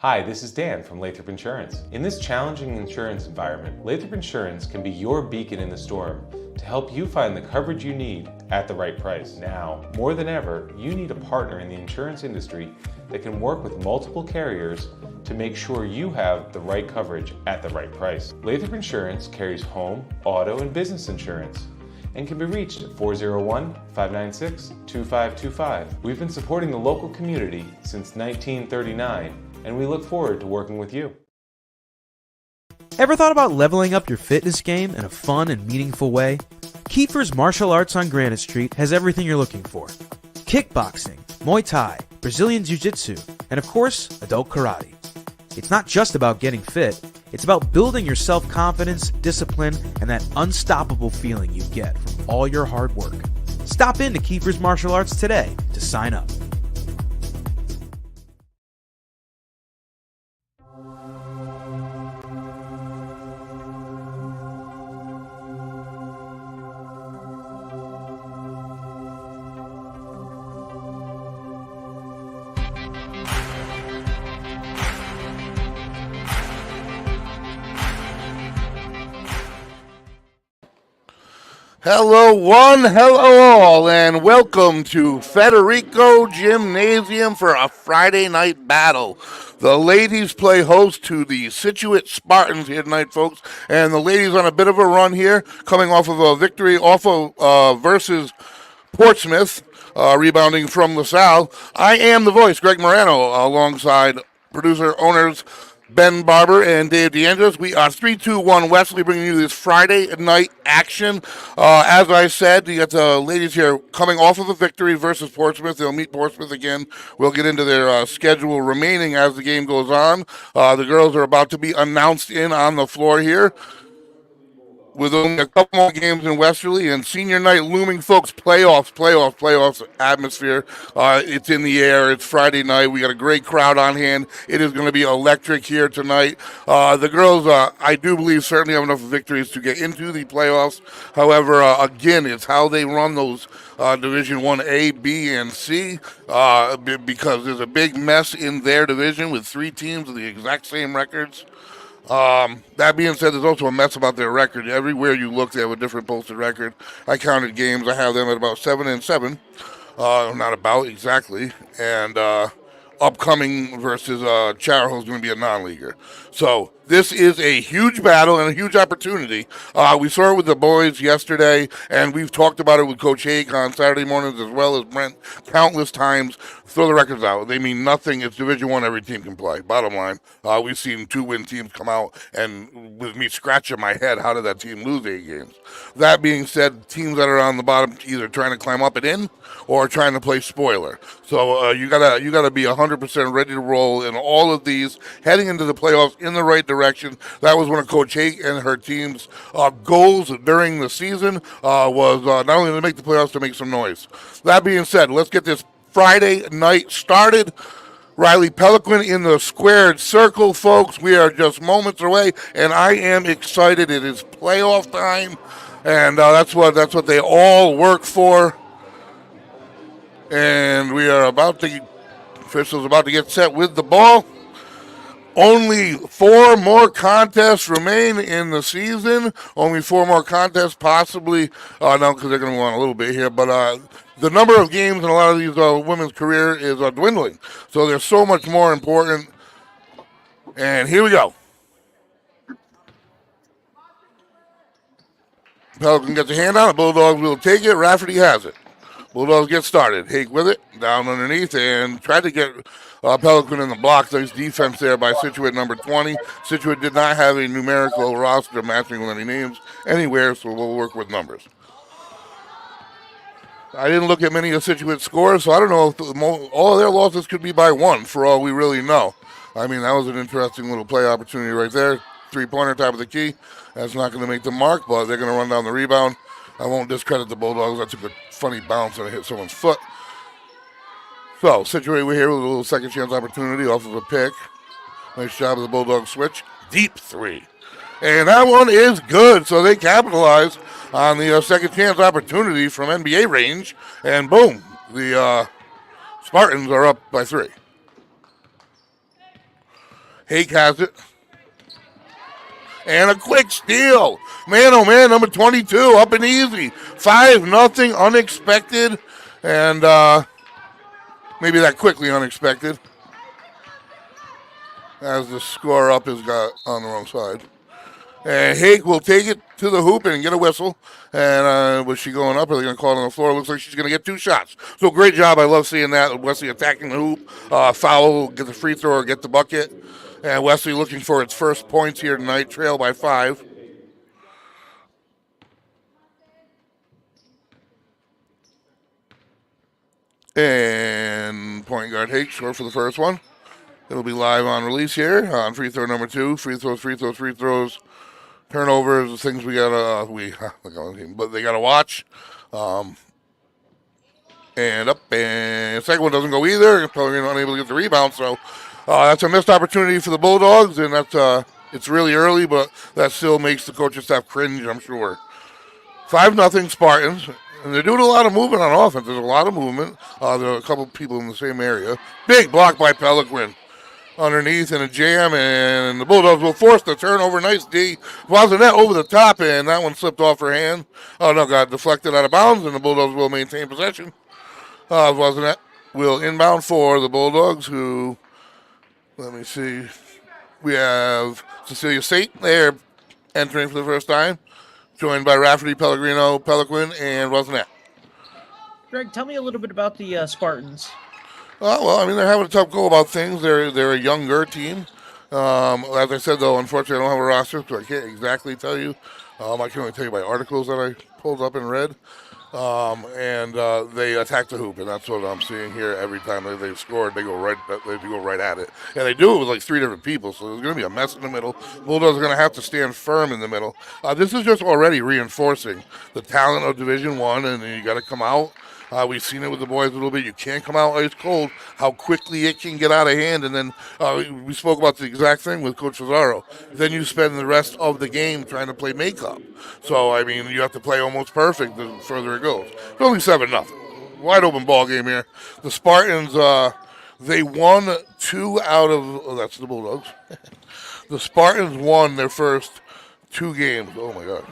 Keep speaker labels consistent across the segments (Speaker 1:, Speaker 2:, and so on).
Speaker 1: Hi, this is Dan from Lathrop Insurance. In this challenging insurance environment, Lathrop Insurance can be your beacon in the storm to help you find the coverage you need at the right price. Now, more than ever, you need a partner in the insurance industry that can work with multiple carriers to make sure you have the right coverage at the right price. Lathrop Insurance carries home, auto, and business insurance and can be reached at 401-596-2525. We've been supporting the local community since 1939, and we look forward to working with you.
Speaker 2: Ever thought about leveling up your fitness game in a fun and meaningful way? Kiefer's Martial Arts on Granite Street has everything you're looking for. Kickboxing, Muay Thai, Brazilian Jiu-Jitsu, and of course, adult karate. It's not just about getting fit, it's about building your self-confidence, discipline, and that unstoppable feeling you get from all your hard work. Stop in to Kiefer's Martial Arts today to sign up.
Speaker 3: Hello one, hello all, and welcome to Federico Gymnasium for a Friday night battle. The ladies play host to the Scituate Spartans here tonight, folks, and the ladies on a bit of a run here, coming off of a victory versus Portsmouth, rebounding from LaSalle. I am the voice, Greg Morano, alongside producer, owners, Ben Barber and Dave DeAndres. We are 3-2-1 Westerly, bringing you this Friday night action. As I said, you got the ladies here coming off of a victory versus Portsmouth. They'll meet Portsmouth again. We'll get into their schedule remaining as the game goes on. The girls are about to be announced in on the floor here, with only a couple more games in Westerly and senior night looming, folks. Playoffs atmosphere. It's in the air. It's Friday night. We got a great crowd on hand. It is going to be electric here tonight. The girls, I do believe, certainly have enough victories to get into the playoffs. However, again, it's how they run those Division 1A, B, and C, because there's a big mess in their division with three teams with the exact same records. That being said, there's also a mess about their record. Everywhere you look, they have a different posted record. I counted games. I have them at about 7-7. Not about exactly. And upcoming versus Charahoe is going to be a non-leaguer. So this is a huge battle and a huge opportunity. We saw it with the boys yesterday, and we've talked about it with Coach Hake on Saturday mornings as well as Brent countless times. Throw the records out. They mean nothing. It's Division I. Every team can play. Bottom line, we've seen 2-win teams come out, and with me scratching my head, how did that team lose 8 games? That being said, teams that are on the bottom either trying to climb up and in or trying to play spoiler. So you gotta be 100% ready to roll in all of these, heading into the playoffs in the right direction. That was one of Coach Hake and her team's goals during the season, was not only to make the playoffs, to make some noise. That being said, let's get this Friday night started. Riley Pelican in the squared circle, folks. We are just moments away, and I am excited. It is playoff time, and that's what they all work for. And we are officials about to get set with the ball. Only 4 more contests remain in the season. Only 4 more contests, possibly. No, because they're going to go on a little bit here. But the number of games in a lot of these women's career is dwindling. So they're so much more important. And here we go. Pelican gets a hand on it. Bulldogs will take it. Rafferty has it. Bulldogs get started. Hake with it, down underneath, and tried to get Pelican in the block. Nice defense there by Scituate number 20. Scituate did not have a numerical roster matching with any names anywhere, so we'll work with numbers. I didn't look at many of Scituate's scores, so I don't know if all of their losses could be by 1, for all we really know. I mean, that was an interesting little play opportunity right there. 3-pointer, top of the key. That's not going to make the mark, but they're going to run down the rebound. I won't discredit the Bulldogs. That took a funny bounce and it hit someone's foot. So, Scituate, we're here with a little second chance opportunity off of a pick. Nice job of the Bulldog switch. Deep 3. And that one is good, so they capitalize on the second chance opportunity from NBA range. And boom, the Spartans are up by 3. Hake has it. And a quick steal. Man, oh man, number 22, up and easy. 5-0, unexpected. And maybe that quickly unexpected. As the score up is got on the wrong side. And Hake will take it to the hoop and get a whistle. And was she going up? Or are they going to call it on the floor? Looks like she's going to get 2 shots. So great job. I love seeing that. Wesley attacking the hoop. Foul, get the free throw or get the bucket. And Wesley looking for its first points here tonight. Trail by 5. And point guard Hake short for the first one. It'll be live on release here on free throw number 2. Free throws. Turnovers, the things we gotta but they gotta watch. And up, and the second one doesn't go either. Probably unable to get the rebound, so that's a missed opportunity for the Bulldogs, and that's it's really early, but that still makes the coaching staff cringe, I'm sure. 5-0 Spartans, and they're doing a lot of movement on offense. There's a lot of movement. There are a couple people in the same area. Big block by Peliquin. Underneath in a jam, and the Bulldogs will force the turnover. Nice D. Varsity over the top, and that one slipped off her hand. Oh, no, got deflected out of bounds, and the Bulldogs will maintain possession. Varsity will inbound for the Bulldogs, who, let me see, we have Cecilia Sate there entering for the first time, joined by Rafferty, Pellegrino, Peliquin, and Varsity.
Speaker 4: Greg, tell me a little bit about the Spartans.
Speaker 3: Well, I mean, they're having a tough go about things. They're a younger team. As I said, though, unfortunately, I don't have a roster, so I can't exactly tell you. I can only tell you by articles that I pulled up and read. And they attack the hoop, and that's what I'm seeing here. Every time they've scored, they go right at it, and they do it with like 3 different people. So there's going to be a mess in the middle. Bulldogs are going to have to stand firm in the middle. This is just already reinforcing the talent of Division I, and you got to come out. We've seen it with the boys a little bit. You can't come out ice cold, how quickly it can get out of hand. And then we spoke about the exact thing with Coach Fazzaro. Then you spend the rest of the game trying to play makeup. So, I mean, you have to play almost perfect the further it goes. It's only 7-0. Wide open ball game here. The Spartans, they won 2 out of, that's the Bulldogs. The Spartans won their first 2 games. Oh, my God.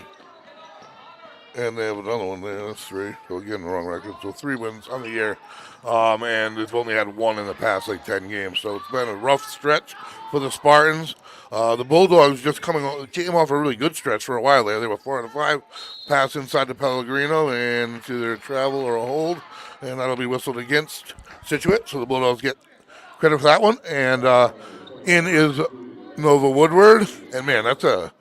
Speaker 3: And they have another one there. That's 3. So again, the wrong record. So 3 wins on the year. And they've only had 1 in the past, 10 games. So it's been a rough stretch for the Spartans. The Bulldogs just came off a really good stretch for a while there. They were 4 out of 5. Pass inside to Pellegrino, and it's either a travel or a hold. And that'll be whistled against Scituate. So the Bulldogs get credit for that one. And in is Nova Woodward. And, man, that's a...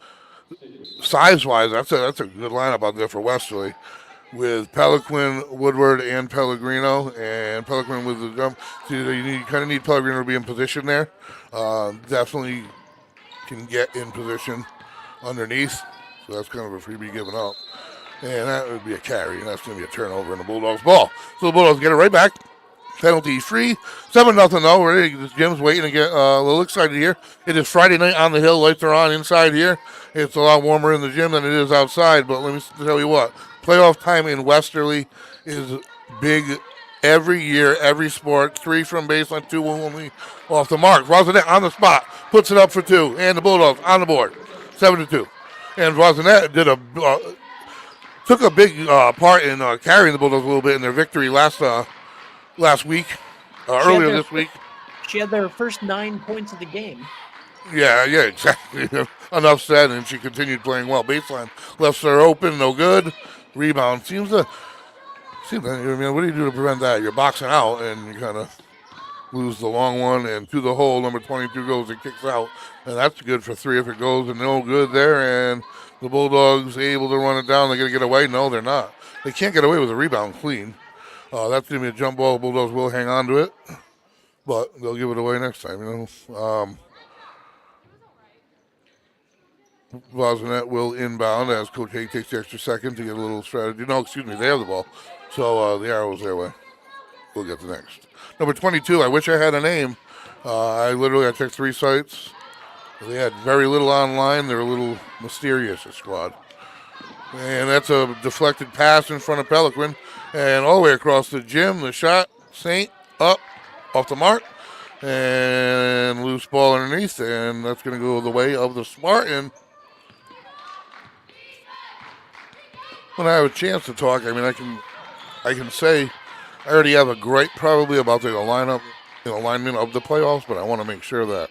Speaker 3: size-wise, that's a good lineup out there for Westerly, with Peliquin, Woodward, and Pellegrino. And Peliquin with the jump. So you kind of need Pellegrino to be in position there. Definitely can get in position underneath. So that's kind of a freebie given up. And that would be a carry. And that's going to be a turnover in the Bulldogs' ball. So the Bulldogs get it right back. Penalty free. 7-0 though. This Jim's waiting to get a little excited here. It is Friday night on the hill. Lights are on inside here. It's a lot warmer in the gym than it is outside. But let me tell you what. Playoff time in Westerly is big every year, every sport. 3 from baseline, 2 only off the mark. Rosinette on the spot. Puts it up for 2. And the Bulldogs on the board. 7-2. And Rosinette took a big part in carrying the Bulldogs a little bit in their victory last week, earlier this week.
Speaker 4: She had their first 9 points of the game.
Speaker 3: Yeah, exactly. Enough said, and she continued playing well. Baseline left her open, no good. Rebound seems to, what do you do to prevent that? You're boxing out, and you kind of lose the long one, and to the hole, number 22 goes and kicks out, and that's good for 3 if it goes, and no good there, and the Bulldogs able to run it down. They're going to get away? No, they're not. They can't get away with a rebound clean. That's going to be a jump ball. Bulldogs will hang on to it, but they'll give it away next time. Varsity will inbound as Coach Hake takes the extra second to get a little strategy. No, excuse me, they have the ball. So the arrow's their way. We'll get the next. Number 22, I wish I had a name. I checked 3 sites. They had very little online. They're a little mysterious, a squad. And that's a deflected pass in front of Peliquin. And all the way across the gym, the shot, Saint, up, off the mark. And loose ball underneath, and that's going to go the way of the Spartan. When I have a chance to talk, I mean, I can say I already have a gripe probably about the alignment of the playoffs, but I want to make sure that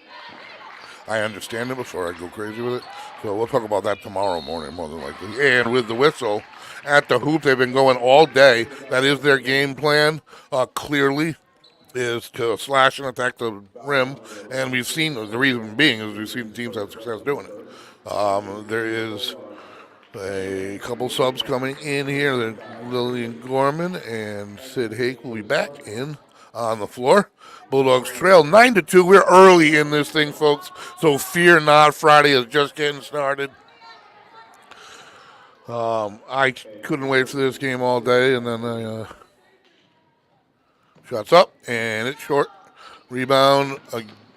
Speaker 3: I understand it before I go crazy with it. So we'll talk about that tomorrow morning, more than likely. And with the whistle at the hoop, they've been going all day. That is their game plan, clearly, is to slash and attack the rim. And we've seen, the reason being is we've seen teams have success doing it. There is a couple subs coming in here. Lillian Gorman and Sid Hake will be back in on the floor. Bulldogs trail 9-2. We're early in this thing, folks, so fear not. Friday is just getting started. I couldn't wait for this game all day, and then shots up, and it's short. Rebound.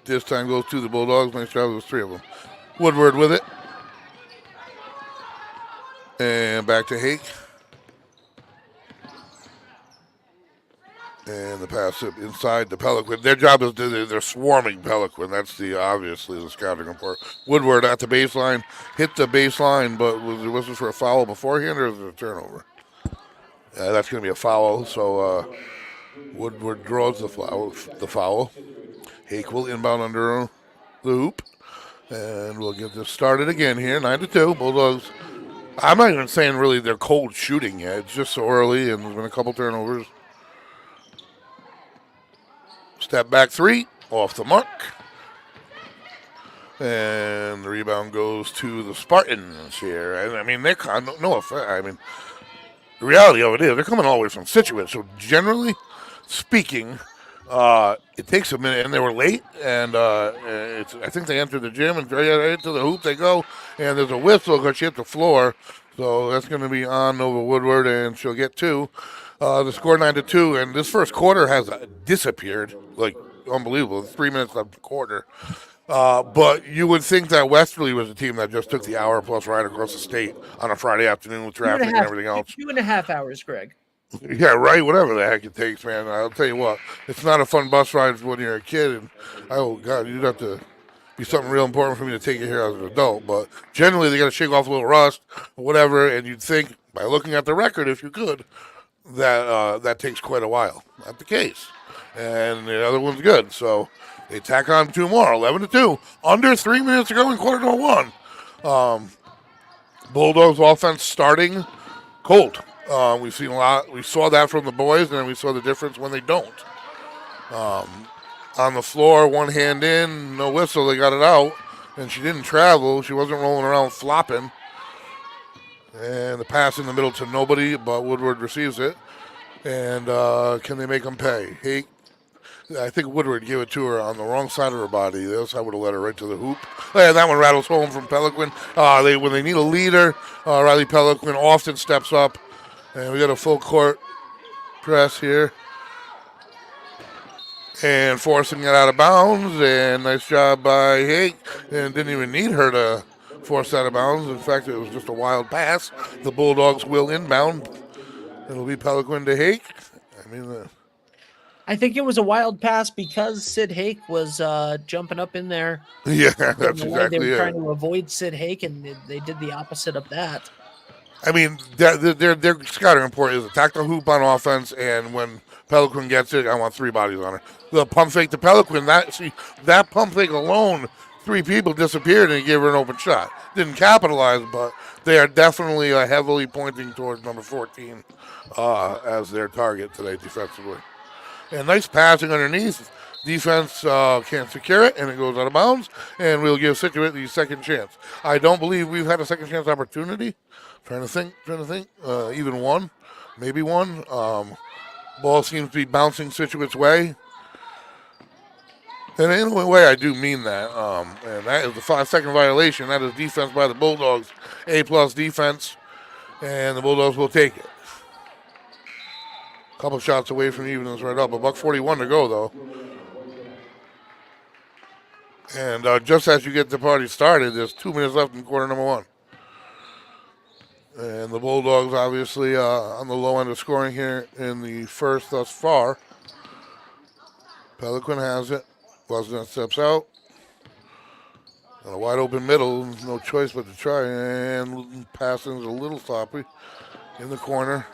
Speaker 3: This time goes to the Bulldogs. Nice job. There's three of them. Woodward with it. And back to Hake. And the pass inside the Pelican. Their job is they're swarming Pelican. That's obviously the scouting report. Woodward at the baseline. Hit the baseline, but was this for a foul beforehand or was it a turnover? That's going to be a foul. So Woodward draws the foul. Hake will inbound under the hoop. And we'll get this started again here. 9-2. Bulldogs. I'm not even saying really they're cold shooting yet. It's just so early, and there's been a couple turnovers. Step back three, off the mark. And the rebound goes to the Spartans here. I mean, they're no offense. I mean, the reality of it is they're coming all the way from Scituate. So generally speaking, it takes a minute, and they were late. And I think they entered the gym, and right into the hoop they go. And there's a whistle because she hit the floor. So that's going to be on Nova Woodward, and she'll get two. The score 9-2, and this first quarter has disappeared, like unbelievable. 3 minutes left the quarter. But you would think that Westerly was a team that just took the hour-plus ride across the state on a Friday afternoon with traffic and everything else.
Speaker 4: 2.5 hours, Greg.
Speaker 3: Yeah, right. Whatever the heck it takes, man. I'll tell you what, it's not a fun bus ride when you're a kid. And oh God, you'd have to be something real important for me to take you here as an adult. But generally, they got to shake off a little rust or whatever. And you'd think, by looking at the record, if you could, that that takes quite a while. Not the case. And the other one's good. So they tack on two more, 11-2. Under 3 minutes to go in quarter number one. Bulldogs offense starting cold. We've seen a lot. We saw that from the boys, and then we saw the difference when they don't. On the floor, one hand in, no whistle. They got it out, and she didn't travel. She wasn't rolling around flopping. And the pass in the middle to nobody, but Woodward receives it. And can they make them pay? I think Woodward gave it to her on the wrong side of her body. The other side would have led her right to the hoop. And that one rattles home from Pelican. When they need a leader, Riley Pelican often steps up. And we got a full court press here. And forcing it out of bounds. And nice job by Hake. And didn't even need her to force out of bounds. In fact, it was just a wild pass. The Bulldogs will inbound. It'll be Pelican to Hake.
Speaker 4: I think it was a wild pass because Sid Hake was jumping up in there.
Speaker 3: Yeah, that's exactly
Speaker 4: They were
Speaker 3: it.
Speaker 4: trying to avoid Sid Hake, and they did the opposite of that.
Speaker 3: I mean, their scouting report is attack the hoop on offense, and when Pelican gets it, I want three bodies on her. The pump fake to Pelican, that pump fake alone, three people disappeared and he gave her an open shot. Didn't capitalize, but they are definitely heavily pointing towards number 14 as their target today defensively. And nice passing underneath. Defense can't secure it, and it goes out of bounds, and we'll give Scituate the second chance. I don't believe we've had a second chance opportunity. Trying to think. Even one, maybe one. Ball seems to be bouncing Scituate's way. And in a way, I do mean that. And that is the 5-second violation. That is defense by the Bulldogs. A+ defense, and the Bulldogs will take it. Couple shots away from even this right up. $1:41 to go, though. And just as you get the party started, there's 2 minutes left in quarter number one. And the Bulldogs obviously on the low end of scoring here in the first thus far. Pelican has it. Bosnet steps out. On a wide open middle, no choice but to try, and passing is a little sloppy in the corner.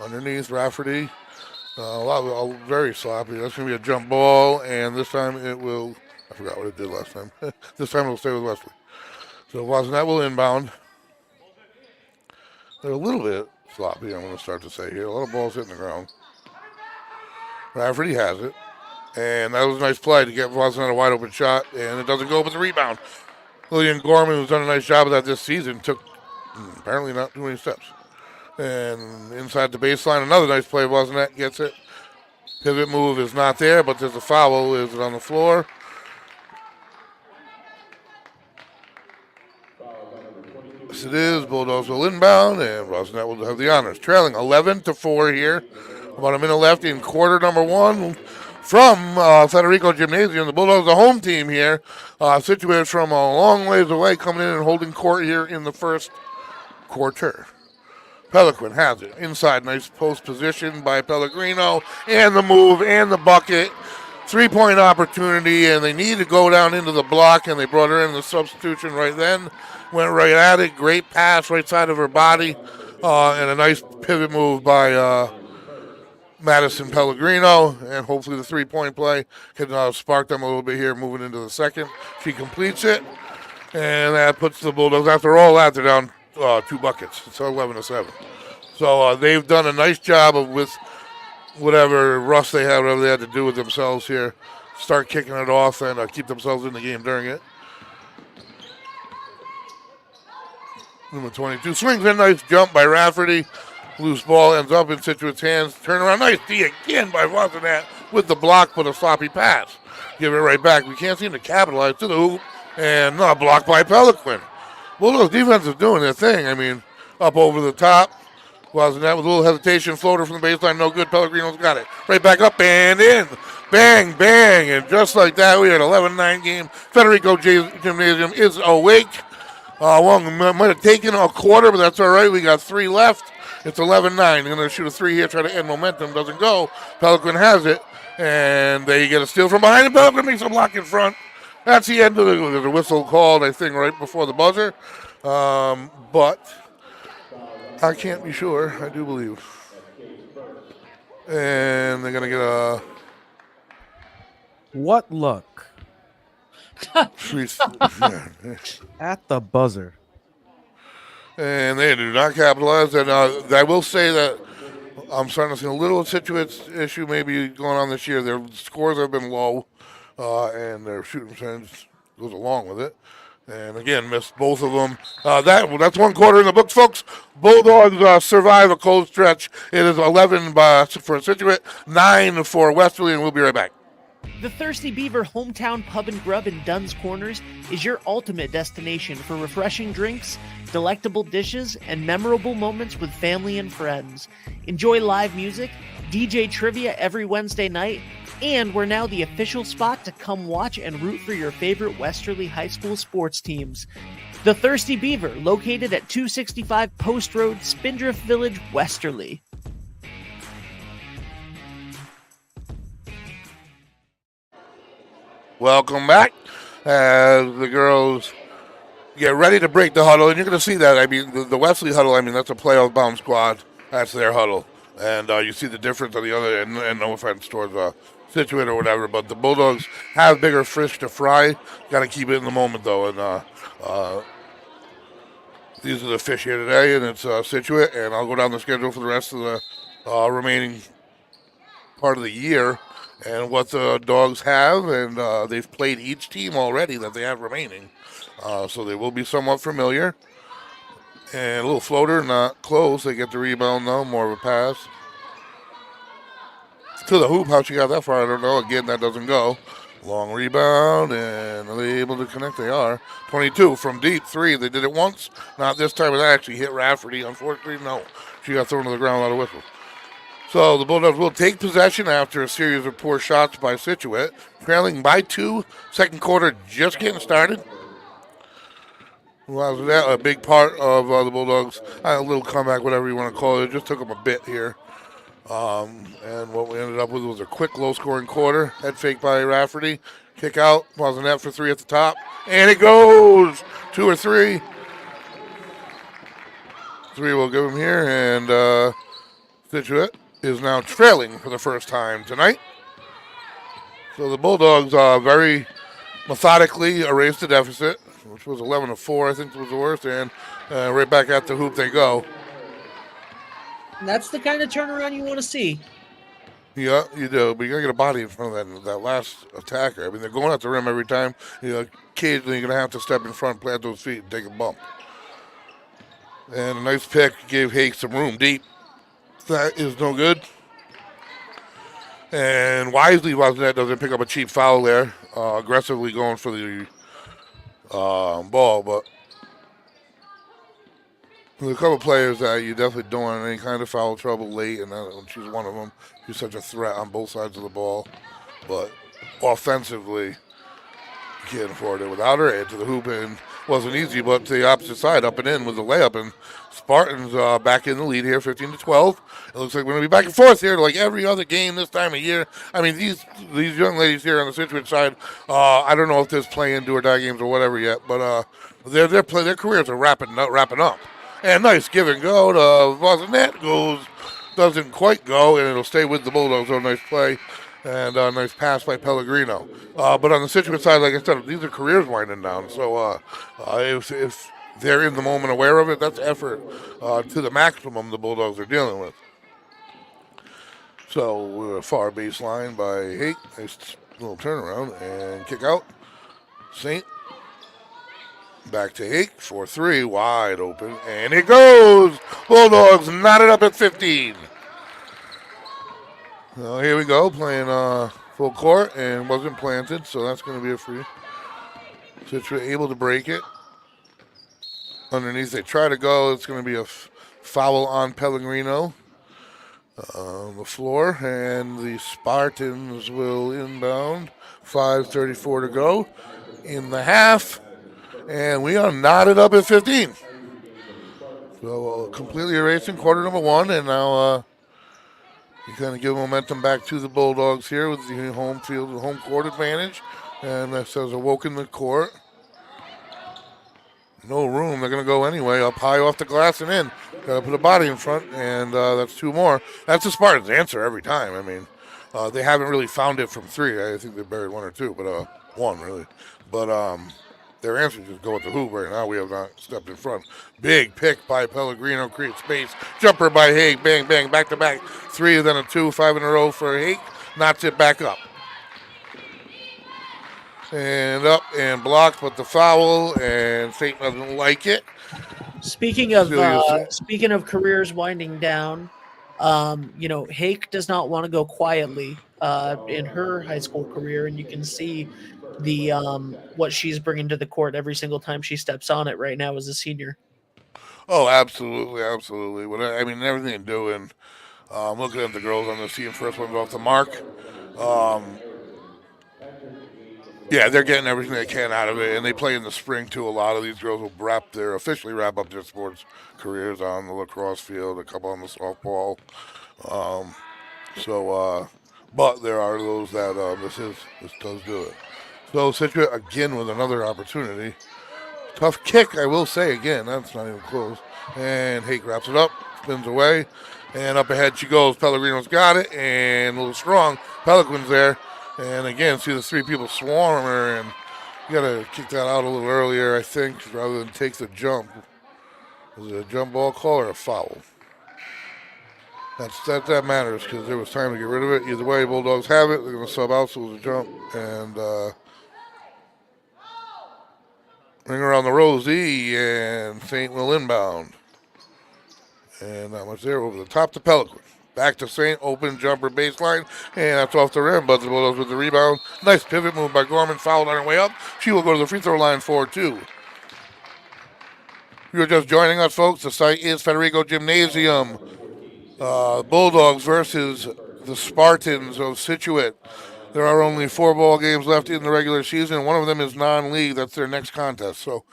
Speaker 3: Underneath, Rafferty. Very sloppy. That's going to be a jump ball, and this time it will, I forgot what it did last time. This time it will stay with Westerly. So Bosnet will inbound. They're a little bit sloppy, I'm going to start to say here. A lot of balls hitting the ground. Rafferty has it. And that was a nice play to get Bosnet a wide open shot, and it doesn't go with the rebound. Lillian Gorman, who's done a nice job of that this season, took apparently not too many steps. And inside the baseline, another nice play. Bosnet gets it. Pivot move is not there, but there's a foul. Is it on the floor? Yes, it is. Bulldogs will inbound, and Bosnet will have the honors. Trailing 11-4 here. About a minute left in quarter number one. From Federico Gymnasium, the Bulldogs, the home team here, situated from a long ways away, coming in and holding court here in the first quarter. Pelican has it inside, nice post position by Pellegrino, and the move and the bucket. 3-point opportunity, and they need to go down into the block, and they brought her in the substitution right then. Went right at it, great pass right side of her body, and a nice pivot move by Madison Pellegrino, and hopefully the 3-point play can spark them a little bit here moving into the second. She completes it, and that puts the Bulldogs, after all that, they're down 2 buckets. It's 11-7. So they've done a nice job of, with whatever rust they had, whatever they had to do with themselves here, start kicking it off and keep themselves in the game during it. Number 22 swings in, nice jump by Rafferty. Loose ball ends up in Scituate's hands. Turn around, nice D again by Bosnet with the block, but a sloppy pass. Give it right back. We can't seem to capitalize to the hoop, and not blocked by Pelican. Bulldogs defense is doing their thing. I mean, up over the top. Bosnet with a little hesitation, floater from the baseline, no good. Pellegrino's got it. Right back up and in. Bang, bang, and just like that, we had an 11-9 game. Federico Gymnasium is awake. Might have taken a quarter, but that's all right. We got 3 left. It's 11-9. They're going to shoot a 3 here, try to end momentum. Doesn't go. Pelican has it, and they get a steal from behind. And Pelican makes a block in front. That's the end of the whistle called, I think, right before the buzzer. But I can't be sure. I do believe. And they're going to get a...
Speaker 2: What luck
Speaker 3: free...
Speaker 2: at the buzzer.
Speaker 3: And they do not capitalize. And I will say that I'm starting to see a little Scituate's issue maybe going on this year. Their scores have been low, and their shooting percentage goes along with it. And again, missed both of them. That's 1 quarter in the books, folks. Bulldogs survive a cold stretch. It is 11 for Scituate, 9 for Westerly, and we'll be right back.
Speaker 4: The Thirsty Beaver Hometown Pub and Grub in Dunn's Corners is your ultimate destination for refreshing drinks, delectable dishes, and memorable moments with family and friends. Enjoy live music, DJ trivia every Wednesday night, and we're now the official spot to come watch and root for your favorite Westerly High School sports teams. The Thirsty Beaver, located at 265 Post Road, Spindrift Village, Westerly.
Speaker 3: Welcome back as the girls get ready to break the huddle. And you're going to see that. I mean, the Wesley huddle, I mean, that's a playoff-bound squad. That's their huddle. And you see the difference on the other, and no offense towards Scituate or whatever, but the Bulldogs have bigger fish to fry. Got to keep it in the moment, though. And these are the fish here today, and it's Scituate. And I'll go down the schedule for the rest of the remaining part of the year. And what the Dogs have, and they've played each team already that they have remaining. So they will be somewhat familiar. And a little floater, not close. They get the rebound, though, more of a pass. To the hoop, how she got that far, I don't know. Again, that doesn't go. Long rebound, and are they able to connect? They are. 22 from deep, 3. They did it once. Not this time, but that actually hit Rafferty. Unfortunately, no. She got thrown to the ground without a whistle. So the Bulldogs will take possession after a series of poor shots by Scituate, trailing by 2. Second quarter just getting started. Was that a big part of the Bulldogs? A little comeback, whatever you want to call it. It just took them a bit here. And what we ended up with was a quick, low-scoring quarter. Head fake by Rafferty. Kick out, balls in net for 3 at the top, and it goes 2 or 3. 3 will give him here, and Scituate is now trailing for the first time tonight. So the Bulldogs very methodically erased the deficit, which was 11-4, I think was the worst, and right back at the hoop they go.
Speaker 4: And that's the kind of turnaround you want to see.
Speaker 3: Yeah, you do, but you gotta get a body in front of that last attacker. I mean, they're going at the rim every time. Occasionally you're gonna have to step in front, plant those feet, and take a bump. And a nice pick gave Hake some room deep. That is no good. And wisely, Wasn't doesn't pick up a cheap foul there. Aggressively going for the ball, but there's a couple players that you definitely don't want any kind of foul trouble late, and she's one of them. She's such a threat on both sides of the ball. But offensively, you can't afford it without her. Into the hoop, and wasn't easy, but to the opposite side, up and in with the layup. And Spartans back in the lead here, 15-12. It looks like we're going to be back and forth here like every other game this time of year. I mean, these young ladies here on the Scituate side, I don't know if there's play-in, do-or-die games or whatever yet, but their careers are wrapping up. And nice give and go to Varsity. Doesn't quite go, and it'll stay with the Bulldogs. So nice play and a nice pass by Pellegrino. But on the Scituate side, like I said, these are careers winding down. So if they're in the moment aware of it, that's effort to the maximum the Bulldogs are dealing with. So we're a far baseline by Hake. Nice little turnaround and kick out. Saint. Back to Hake, 4-3, wide open, and it goes! Bulldogs knotted up at 15. So here we go, playing full court, and wasn't planted, so that's going to be a free. Scituate able to break it. Underneath, they try to go. It's going to be a foul on Pellegrino on the floor, and the Spartans will inbound. 5:34 to go in the half. And we are knotted up at 15. So completely erasing quarter number 1, and now you kind of give momentum back to the Bulldogs here with the home court advantage. And that says awoken the court. No room. They're going to go anyway, up high off the glass and in. Got to put a body in front, and that's 2 more. That's the Spartans' answer every time. I mean, they haven't really found it from 3. I think they buried 1 or 2, but 1 really. But their answer is just go with the hoop right now. We have not stepped in front. Big pick by Pellegrino, creates space. Jumper by Hake, bang, bang, back to back. 3, then a 2, 5 in a row for Hake. Knots it back up. And up and blocked, but the foul, and Saint doesn't like it.
Speaker 4: Speaking of careers winding down, Hake does not want to go quietly in her high school career, and you can see the what she's bringing to the court every single time she steps on it right now as a senior.
Speaker 3: Oh, absolutely, absolutely. I mean, everything they're doing. Looking at the girls on the team, first one's off the mark. Yeah, they're getting everything they can out of it, and they play in the spring too. A lot of these girls will officially wrap up their sports careers on the lacrosse field, a couple on the softball. But there are those that this does do it. So Scituate again with another opportunity. Tough kick, I will say again. That's not even close. And Hake wraps it up, spins away, and up ahead she goes. Pellegrino's got it, and a little strong. Pelican's there. And again, see the 3 people swarm her, and you got to kick that out a little earlier, I think, rather than take the jump. Was it a jump ball call or a foul? That matters because there was time to get rid of it. Either way, Bulldogs have it. They're going to sub out, so it was a jump. And ring around the Rosie, and Saint will inbound. And not much there. Over the top to Pelican. Back to Saint, open jumper baseline, and that's off the rim, but the Bulldogs with the rebound. Nice pivot move by Gorman, fouled on her way up. She will go to the free throw line for 2. You're just joining us, folks. The site is Federico Gymnasium. Bulldogs versus the Spartans of Scituate. There are only 4 ball games left in the regular season. One of them is non-league. That's their next contest. So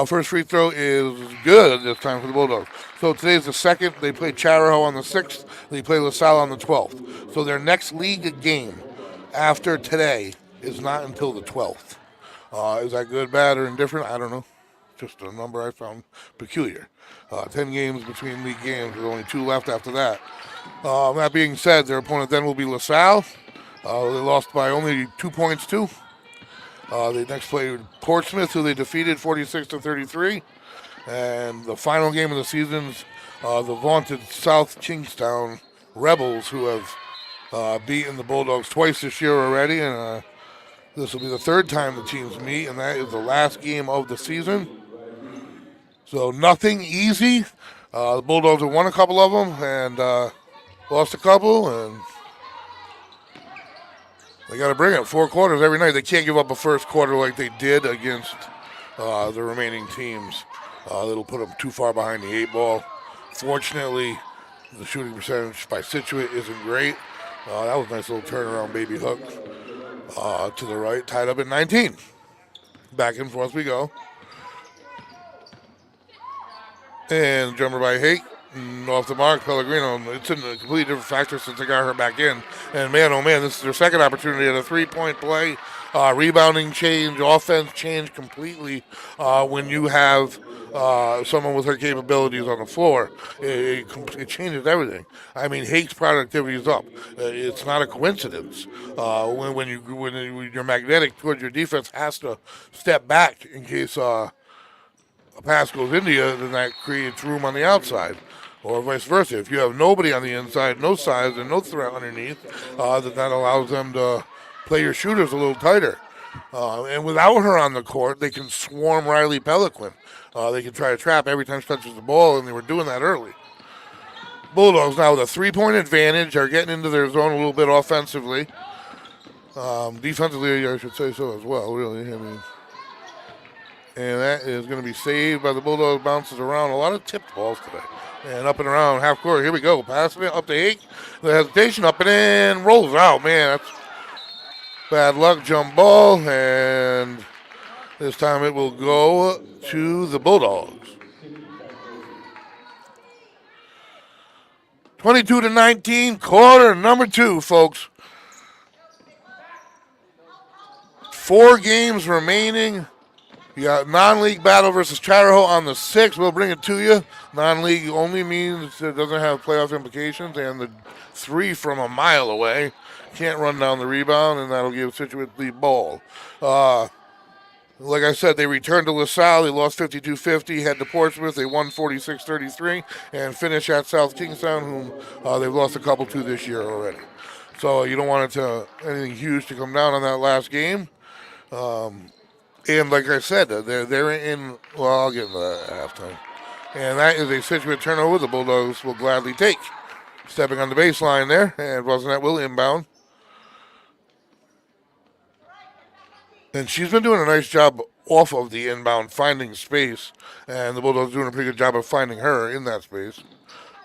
Speaker 3: first free throw is good this time for the Bulldogs. So today's the 2nd. They play Charahoe on the 6th. They play LaSalle on the 12th. So their next league game after today is not until the 12th. Is that good, bad, or indifferent? I don't know. Just a number I found peculiar. 10 games between league games with only 2 left after that. That being said, their opponent then will be LaSalle. They lost by only 2 points too. They next played Portsmouth, who they defeated 46-33. And the final game of the season's the vaunted South Kingstown Rebels, who have beaten the Bulldogs twice this year already. And this will be the 3rd time the teams meet, and that is the last game of the season. So nothing easy. The Bulldogs have won a couple of them and lost a couple, and they got to bring it 4 quarters every night. They can't give up a first quarter like they did against the remaining teams. That'll put them too far behind the 8 ball. Fortunately, the shooting percentage by Scituate isn't great. That was a nice little turnaround baby hook to the right, tied up at 19. Back and forth we go. And jumper by Hake. Off the mark, Pellegrino. It's in a completely different factor since they got her back in. And man, oh man, this is their second opportunity at a 3-point play. Rebounding change, offense change completely when you have someone with her capabilities on the floor. It changes everything. I mean, Hake's productivity is up. It's not a coincidence. When you're magnetic towards your defense, has to step back in case a pass goes into you, then that creates room on the outside. Or vice versa. If you have nobody on the inside, no size, and no threat underneath, that allows them to play your shooters a little tighter. And without her on the court, they can swarm Riley Peliquin. They can try to trap every time she touches the ball, and they were doing that early. Bulldogs now with a 3-point advantage are getting into their zone a little bit offensively. Defensively, I should say so as well, really. I mean, and that is going to be saved by the Bulldogs. Bounces around. A lot of tipped balls today. And up and around half court. Here we go. Passing it up to Hake. The hesitation up and in. Rolls out. Man, that's bad luck. Jump ball. And this time it will go to the Bulldogs. 22-19. Quarter number 2, folks. 4 games remaining. You got non-league battle versus Charahoe on the 6th. We'll bring it to you. Non-league only means it doesn't have playoff implications, and the 3 from a mile away can't run down the rebound, and that'll give Scituate the ball. Like I said, they returned to LaSalle. They lost 52-50. Head to Portsmouth. They won 46-33, and finish at South Kingstown, whom they've lost a couple to this year already. So you don't want anything huge to come down on that last game. And like I said, they're in, well, I'll get into that at halftime. And that is a Scituate turnover the Bulldogs will gladly take. Stepping on the baseline there, and Rosinette will inbound. And she's been doing a nice job off of the inbound, finding space. And the Bulldogs doing a pretty good job of finding her in that space.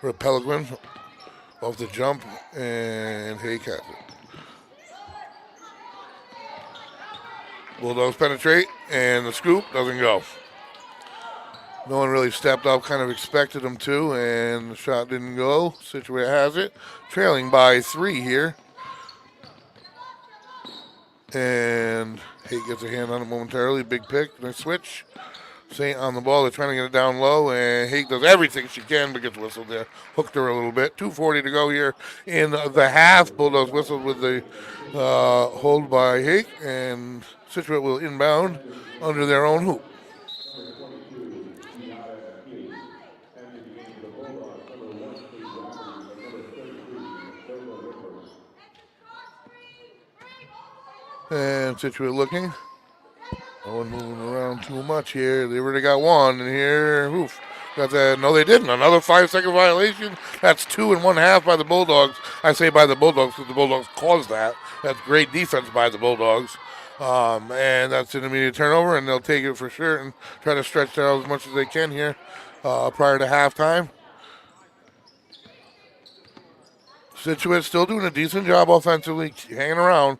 Speaker 3: For Peliquin off the jump, and Hake has it. Bulldogs penetrate, and the scoop doesn't go. No one really stepped up, kind of expected them to, and the shot didn't go. Scituate has it, trailing by 3 here. And Hake gets a hand on it momentarily. Big pick, nice switch. Saint on the ball, they're trying to get it down low, and Hake does everything she can, but gets whistled there. Hooked her a little bit. 2:40 to go here in the half. Bulldogs whistled with the hold by Hake, and Scituate will inbound under their own hoop. And Scituate looking. No one moving around too much here. They already got one, and here, oof. Got that. No, they didn't. Another 5-second violation. That's 2 1/2 by the Bulldogs. I say by the Bulldogs because the Bulldogs caused that. That's great defense by the Bulldogs. And that's an immediate turnover, and they'll take it for sure and try to stretch that out as much as they can here prior to halftime. Scituate still doing a decent job offensively, hanging around.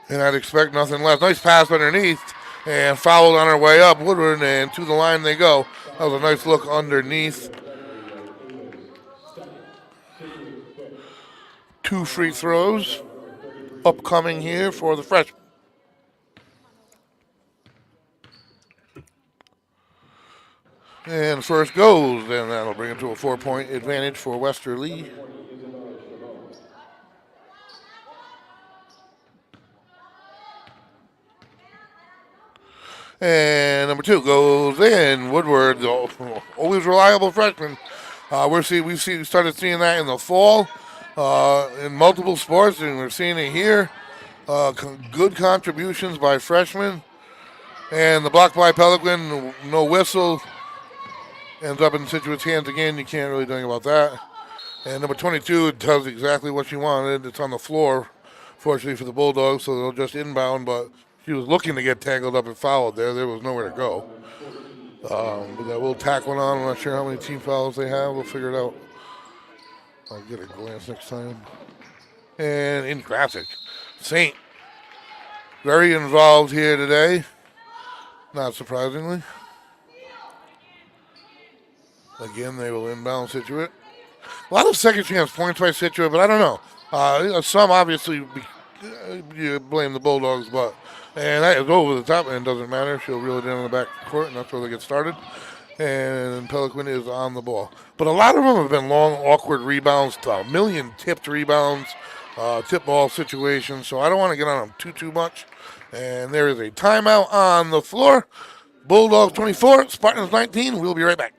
Speaker 3: And I'd expect nothing less. Nice pass underneath and fouled on her way up. Woodward, and to the line they go. That was a nice look underneath. 2 free throws upcoming here for the freshman. And first goes, and that'll bring it to a 4-point advantage for Westerly. And number 2 goes in. Woodward, the always reliable freshman. We started seeing that in the fall in multiple sports, and we're seeing it here. Good contributions by freshmen. And the block by Pelican, no whistle. Ends up in Scituate's hands again. You can't really do anything about that. And number 22 does exactly what she wanted. It's on the floor, fortunately for the Bulldogs, so they'll just inbound, but she was looking to get tangled up and fouled there. There was nowhere to go. But that will tackle on. I'm not sure how many team fouls they have. We'll figure it out. I'll get a glance next time. And in traffic, Saint. Very involved here today. Not surprisingly. Again, they will inbound Scituate. A lot of second chance points by Scituate, but I don't know. Some obviously you blame the Bulldogs, and that is over the top, and it doesn't matter. She'll reel it in on the back court, and that's where they get started. And Pelican is on the ball. But a lot of them have been long, awkward rebounds, a million tipped rebounds, tip ball situations, so I don't want to get on them too much. And there is a timeout on the floor. Bulldogs 24, Spartans 19. We'll be right back.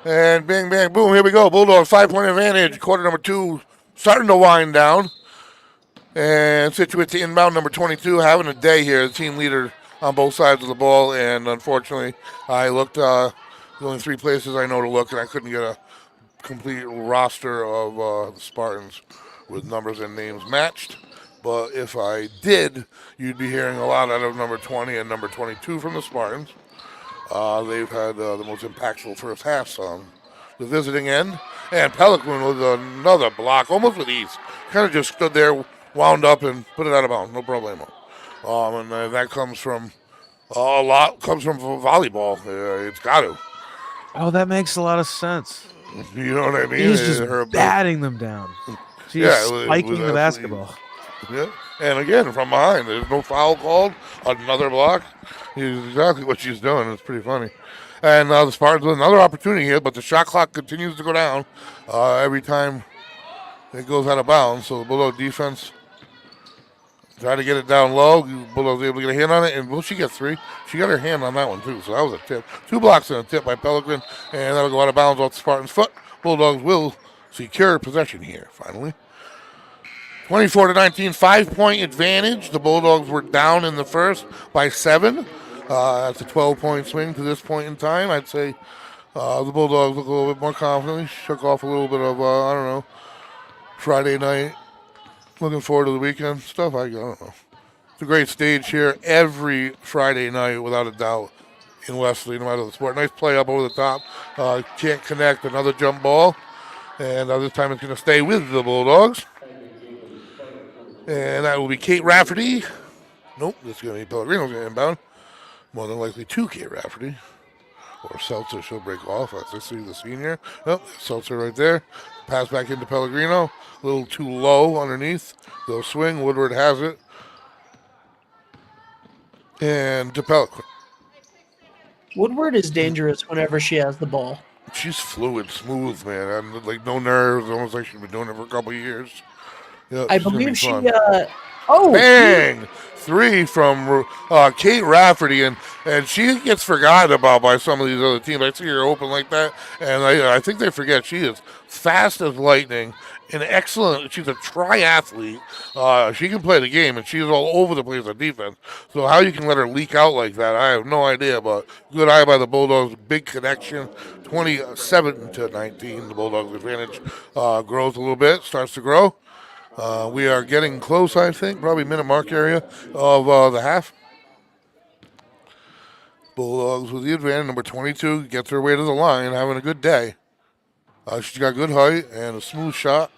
Speaker 3: And bang, bang, boom, here we go. Bulldogs 5-point advantage. Quarter number 2 starting to wind down. And Scituate to inbound number 22, having a day here. The team leader on both sides of the ball. And unfortunately, I looked, the only 3 places I know to look, and I couldn't get a complete roster of the Spartans with numbers and names matched. But if I did, you'd be hearing a lot out of number 20 and number 22 from the Spartans. They've had the most impactful first halves on the visiting end. And Pelican with another block, almost with ease. Kind of just stood there, wound up, and put it out of bounds. No problemo. And that comes from a lot comes from volleyball. It's got to.
Speaker 2: Oh, that makes a lot of sense.
Speaker 3: You know what I mean?
Speaker 2: He's just batting them down. She's spiking the basketball.
Speaker 3: Yeah. And again, from behind, there's no foul called. Another block. He's exactly what she's doing. It's pretty funny. And the Spartans with another opportunity here, but the shot clock continues to go down every time it goes out of bounds. So the Bulldog defense try to get it down low. Bulldogs able to get a hand on it, and will she get 3? She got her hand on that one too, so that was a tip. 2 blocks and a tip by Pelican, and that'll go out of bounds off the Spartans' foot. Bulldogs will secure possession here finally. 24-19, 5-point advantage. The Bulldogs were down in the first by 7. That's a 12-point swing to this point in time. I'd say the Bulldogs look a little bit more confidently. Shook off a little bit of, I don't know, Friday night. Looking forward to the weekend stuff. I don't know. It's a great stage here every Friday night, without a doubt, in Westerly, no matter the sport. Nice play up over the top. Can't connect. Another jump ball. And this time it's going to stay with the Bulldogs. And that will be Kate Rafferty. Nope, this is going to be Pellegrino's going to inbound. More than likely to Kate Rafferty. Or Seltzer, she'll break off. I see the senior. Oh, Seltzer right there. Pass back into Pellegrino. A little too low underneath. They'll swing. Woodward has it. And to Pelican.
Speaker 4: Woodward is dangerous whenever she has the ball.
Speaker 3: She's fluid, smooth, man. And like no nerves. Almost like she's been doing it for a couple of years. Yeah,
Speaker 4: I believe
Speaker 3: Bang! Three from Kate Rafferty, and she gets forgotten about by some of these other teams. I see her open like that, and I think they forget she is fast as lightning and excellent. She's a triathlete. She can play the game, and she's all over the place on defense. So how you can let her leak out like that, I have no idea. But good eye by the Bulldogs. Big connection. 27-19. The Bulldogs' advantage grows a little bit, starts to grow. We are getting close, I think, probably minute mark area of the half. Bulldogs with the advantage. Number 22 gets her way to the line, having a good day. She's got good height and a smooth shot.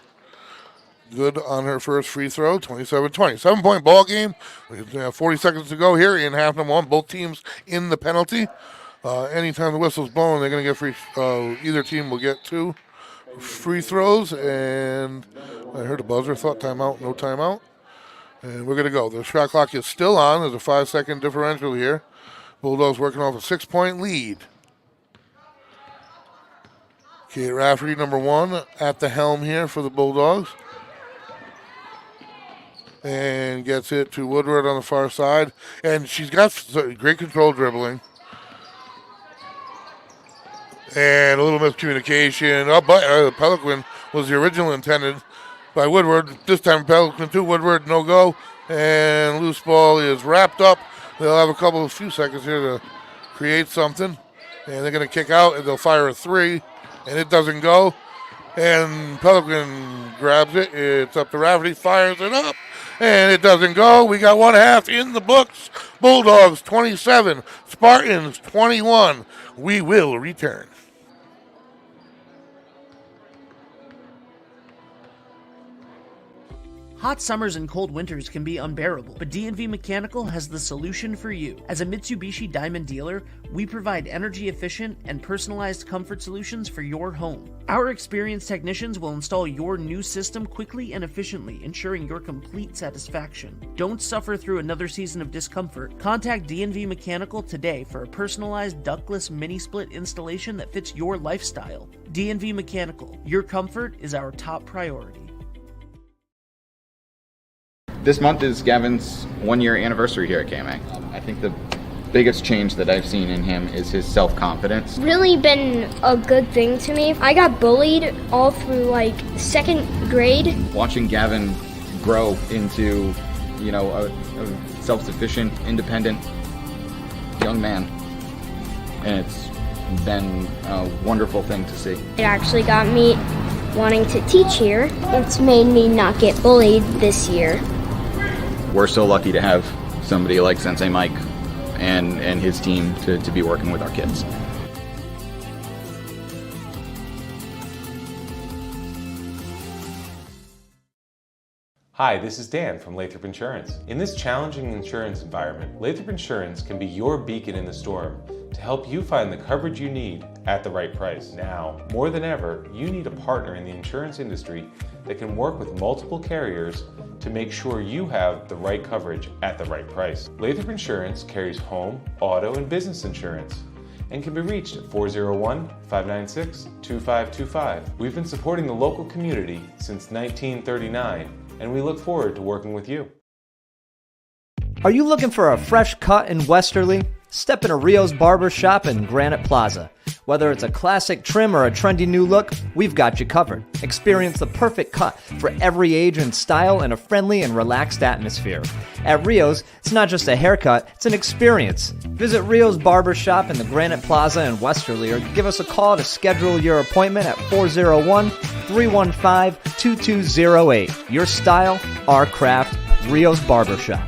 Speaker 3: Good on her first free throw, 27-20. 7-point ball game. 40 seconds to go here in half number one. Both teams in the penalty. Anytime the whistle's blowing, they're going to get free. Either team will get 2 free throws. And I heard a buzzer. Thought timeout. No timeout. And we're going to go. The shot clock is still on. There's a 5-second differential here. Bulldogs working off a 6-point lead. Kate Rafferty, number 1, at the helm here for the Bulldogs. And gets it to Woodward on the far side. And she's got great control dribbling. And a little miscommunication. But Pelican was the original intended by Woodward. This time Pelican to Woodward, no go. And loose ball is wrapped up. They'll have a few seconds here to create something. And they're going to kick out, and they'll fire a 3. And it doesn't go. And Pelican grabs it. It's up to Rafferty, fires it up. And it doesn't go. We got 1 half in the books. Bulldogs 27, Spartans 21. We will return.
Speaker 4: Hot summers and cold winters can be unbearable, but D&V Mechanical has the solution for you. As a Mitsubishi Diamond dealer, we provide energy-efficient and personalized comfort solutions for your home. Our experienced technicians will install your new system quickly and efficiently, ensuring your complete satisfaction. Don't suffer through another season of discomfort. Contact D&V Mechanical today for a personalized ductless mini-split installation that fits your lifestyle. D&V Mechanical, your comfort is our top priority.
Speaker 5: This month is Gavin's 1-year anniversary here at KMA. I think the biggest change that I've seen in him is his self-confidence.
Speaker 6: Really been a good thing to me. I got bullied all through like 2nd grade.
Speaker 5: Watching Gavin grow into, a self-sufficient, independent young man. And it's been a wonderful thing to see.
Speaker 6: It actually got me wanting to teach here. It's made me not get bullied this year.
Speaker 5: We're so lucky to have somebody like Sensei Mike and his team to be working with our kids.
Speaker 1: Hi, this is Dan from Lathrop Insurance. In this challenging insurance environment, Lathrop Insurance can be your beacon in the storm to help you find the coverage you need at the right price. Now, more than ever, you need a partner in the insurance industry that can work with multiple carriers to make sure you have the right coverage at the right price. Lathrop Insurance carries home, auto, and business insurance and can be reached at 401-596-2525. We've been supporting the local community since 1939, and we look forward to working with you.
Speaker 7: Are you looking for a fresh cut in Westerly? Step into Rio's Barber Shop in Granite Plaza. Whether it's a classic trim or a trendy new look, we've got you covered. Experience the perfect cut for every age and style in a friendly and relaxed atmosphere. At Rio's, it's not just a haircut, it's an experience. Visit Rio's Barber Shop in the Granite Plaza in Westerly or give us a call to schedule your appointment at 401-315-2208. Your style, our craft, Rio's Barber Shop.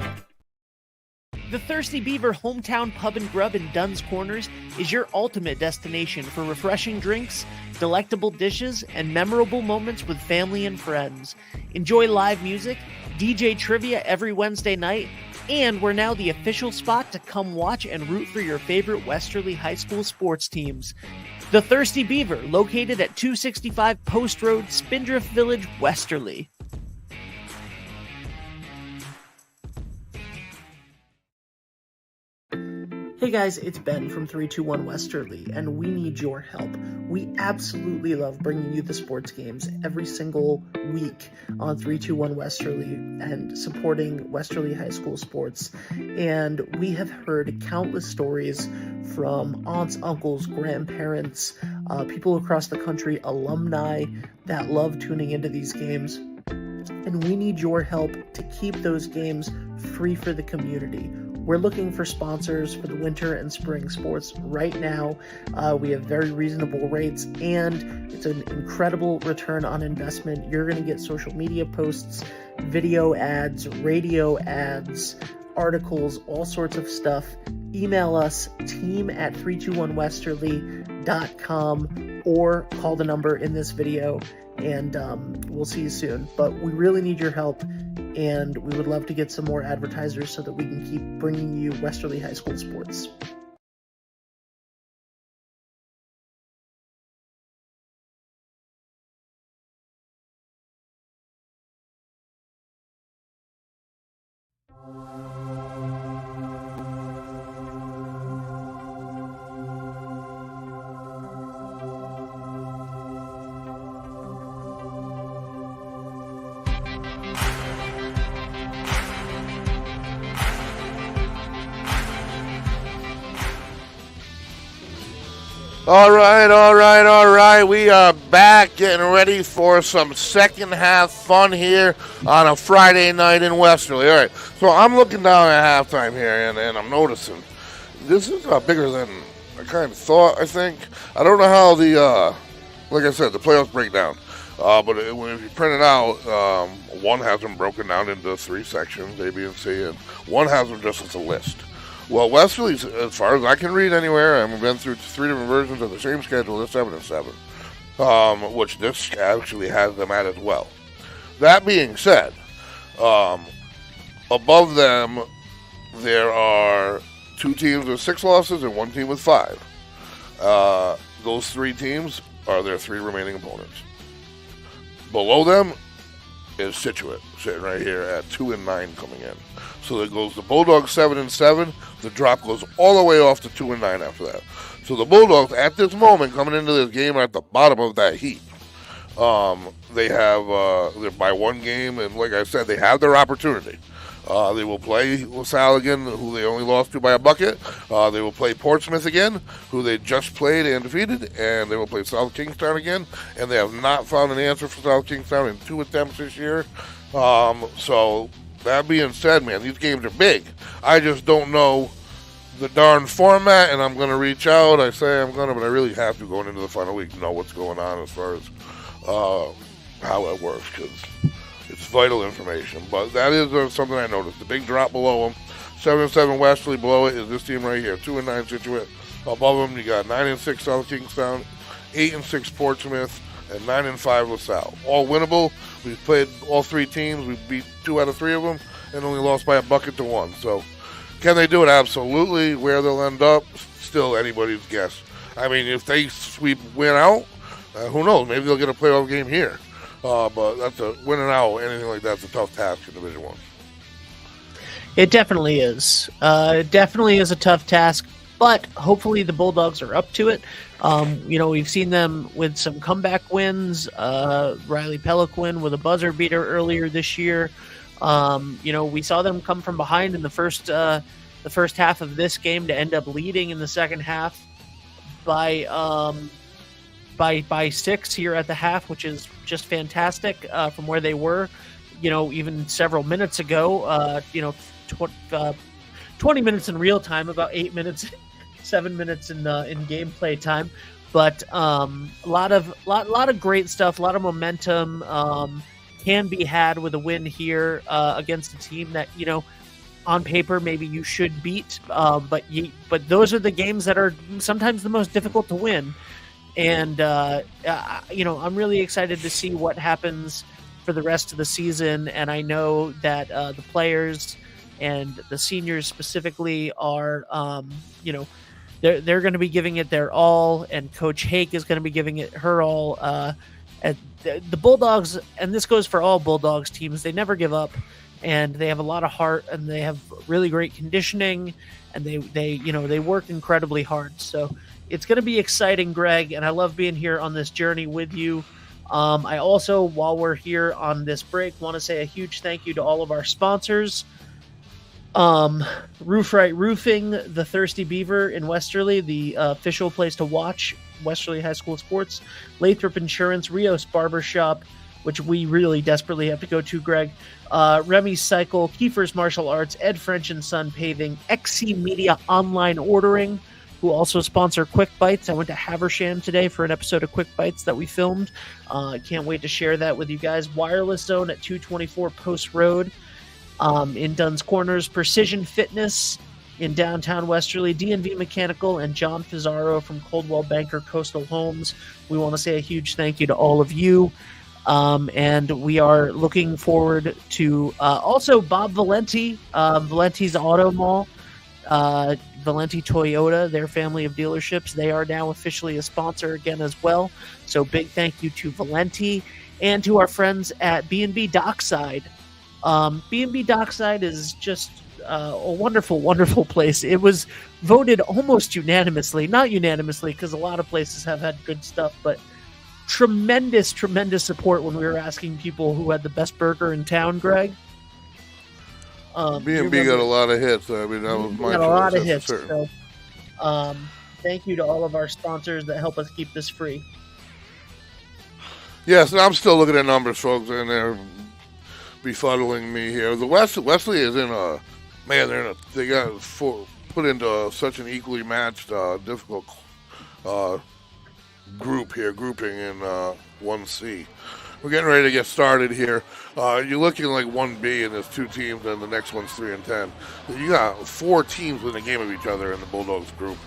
Speaker 4: The Thirsty Beaver Hometown Pub and Grub in Dunn's Corners is your ultimate destination for refreshing drinks, delectable dishes, and memorable moments with family and friends. Enjoy live music, DJ trivia every Wednesday night, and we're now the official spot to come watch and root for your favorite Westerly High School sports teams. The Thirsty Beaver, located at 265 Post Road, Spindrift Village, Westerly. Hey guys, it's Ben from 321 Westerly, and we need your help. We absolutely love bringing you the sports games every single week on 321 Westerly and supporting Westerly High School sports. And we have heard countless stories from aunts, uncles, grandparents, people across the country, alumni that love tuning into these games. And we need your help to keep those games free for the community. We're looking for sponsors for the winter and spring sports right now. We have very reasonable rates, and it's an incredible return on investment. You're going to get social media posts, video ads, radio ads, articles, all sorts of stuff. Email us, team@321westerly.com, or call the number in this video, and we'll see you soon. But we really need your help, and we would love to get some more advertisers so that we can keep bringing you Westerly High School sports.
Speaker 3: All right. We are back getting ready for some second half fun here on a Friday night in Westerly. All right, so I'm looking down at halftime here, and I'm noticing this is bigger than I kind of thought, I think. I don't know how like I said, the playoffs break down. But if you print it out, one has them broken down into 3 sections, A, B, and C, and one has them just as a list. Well, Westerly's, as far as I can read anywhere, and we've been through 3 different versions of the same schedule, they're 7-7, which this actually has them at as well. That being said, above them, there are 2 teams with 6 losses and 1 team with 5. Those 3 teams are their 3 remaining opponents. Below them is Scituate, sitting right here at 2-9 coming in. So it goes the Bulldogs 7-7. The drop goes all the way off to 2-9 after that. So the Bulldogs at this moment coming into this game are at the bottom of that heap. They have they're by 1 game, and like I said, they have their opportunity. They will play LaSalle again, who they only lost to by a bucket. They will play Portsmouth again, who they just played and defeated, and they will play South Kingstown again. And they have not found an answer for South Kingstown in 2 attempts this year. So that being said, man, these games are big. I just don't know the darn format, and I'm going to reach out. I say I'm going to, but I really have to going into the final week to know what's going on as far as how it works, because it's vital information. But that is something I noticed. The big drop below them, 7-7 Westerly. Below it is this team right here, 2-9 Scituate. Above them, you got 9-6 South Kingstown, 8-6 Portsmouth, and 9-5 LaSalle. All winnable. We've played all 3 teams. We've beat 2 out of 3 of them, and only lost by a bucket to 1. So, can they do it? Absolutely. Where they'll end up, still anybody's guess. I mean, if they win out, who knows? Maybe they'll get a playoff game here. But that's winning out, anything like that's a tough task in Division 1.
Speaker 4: It definitely is. It definitely is a tough task, but hopefully the Bulldogs are up to it. We've seen them with some comeback wins. Riley Peliquin with a buzzer beater earlier this year. We saw them come from behind in the first half of this game to end up leading in the second half by 6 here at the half, which is just fantastic from where they were, even several minutes ago. 20 minutes in real time, about 8 minutes, 7 minutes in gameplay time. But a lot of great stuff, a lot of momentum can be had with a win here against a team that on paper maybe you should beat, but those are the games that are sometimes the most difficult to win. And I'm really excited to see what happens for the rest of the season. And I know that the players and the seniors specifically are, they're going to be giving it their all, and Coach Hake is going to be giving it her all. At the Bulldogs, and this goes for all Bulldogs teams, they never give up. and they have a lot of heart, and they have really great conditioning, and they work incredibly hard. So it's going to be exciting, Greg, and I love being here on this journey with you. I also, while we're here on this break, want to say a huge thank you to all of our sponsors. Roof Right Roofing, the Thirsty Beaver in Westerly, the official place to watch Westerly High School sports. Lathrop Insurance, Rios Barbershop, which we really desperately have to go to, Greg. Remy's Cycle, Kiefer's Martial Arts, Ed French and Son Paving, XC Media Online Ordering, who also sponsor Quick Bites. I went to Haversham today for an episode of Quick Bites that we filmed. Can't wait to share that with you guys. Wireless Zone at 224 Post Road in Dunn's Corners. Precision Fitness in downtown Westerly. D&V Mechanical and John Pizarro from Coldwell Banker Coastal Homes. We want to say a huge thank you to all of you. And we are looking forward to also Bob Valenti, Valenti's Auto Mall. Valenti Toyota, their family of dealerships, they are now officially a sponsor again as well. So big thank you to Valenti and to our friends at B&B Dockside. B&B Dockside is just a wonderful, wonderful place. It was voted almost unanimously, not unanimously because a lot of places have had good stuff, but tremendous, tremendous support when we were asking people who had the best burger in town, Greg.
Speaker 3: B&B got a lot of hits. I mean, that was my
Speaker 4: got a lot of hits.
Speaker 3: So,
Speaker 4: thank you to all of our sponsors that help us keep this free.
Speaker 3: Yes, and I'm still looking at numbers, folks, and they're befuddling me here. The Wesley is in a man. They got put into such an equally matched, difficult grouping in 1C. We're getting ready to get started here. You're looking like 1B, and there's 2 teams, and the next one's 3 and 10. You got 4 teams within a game of each other in the Bulldogs group,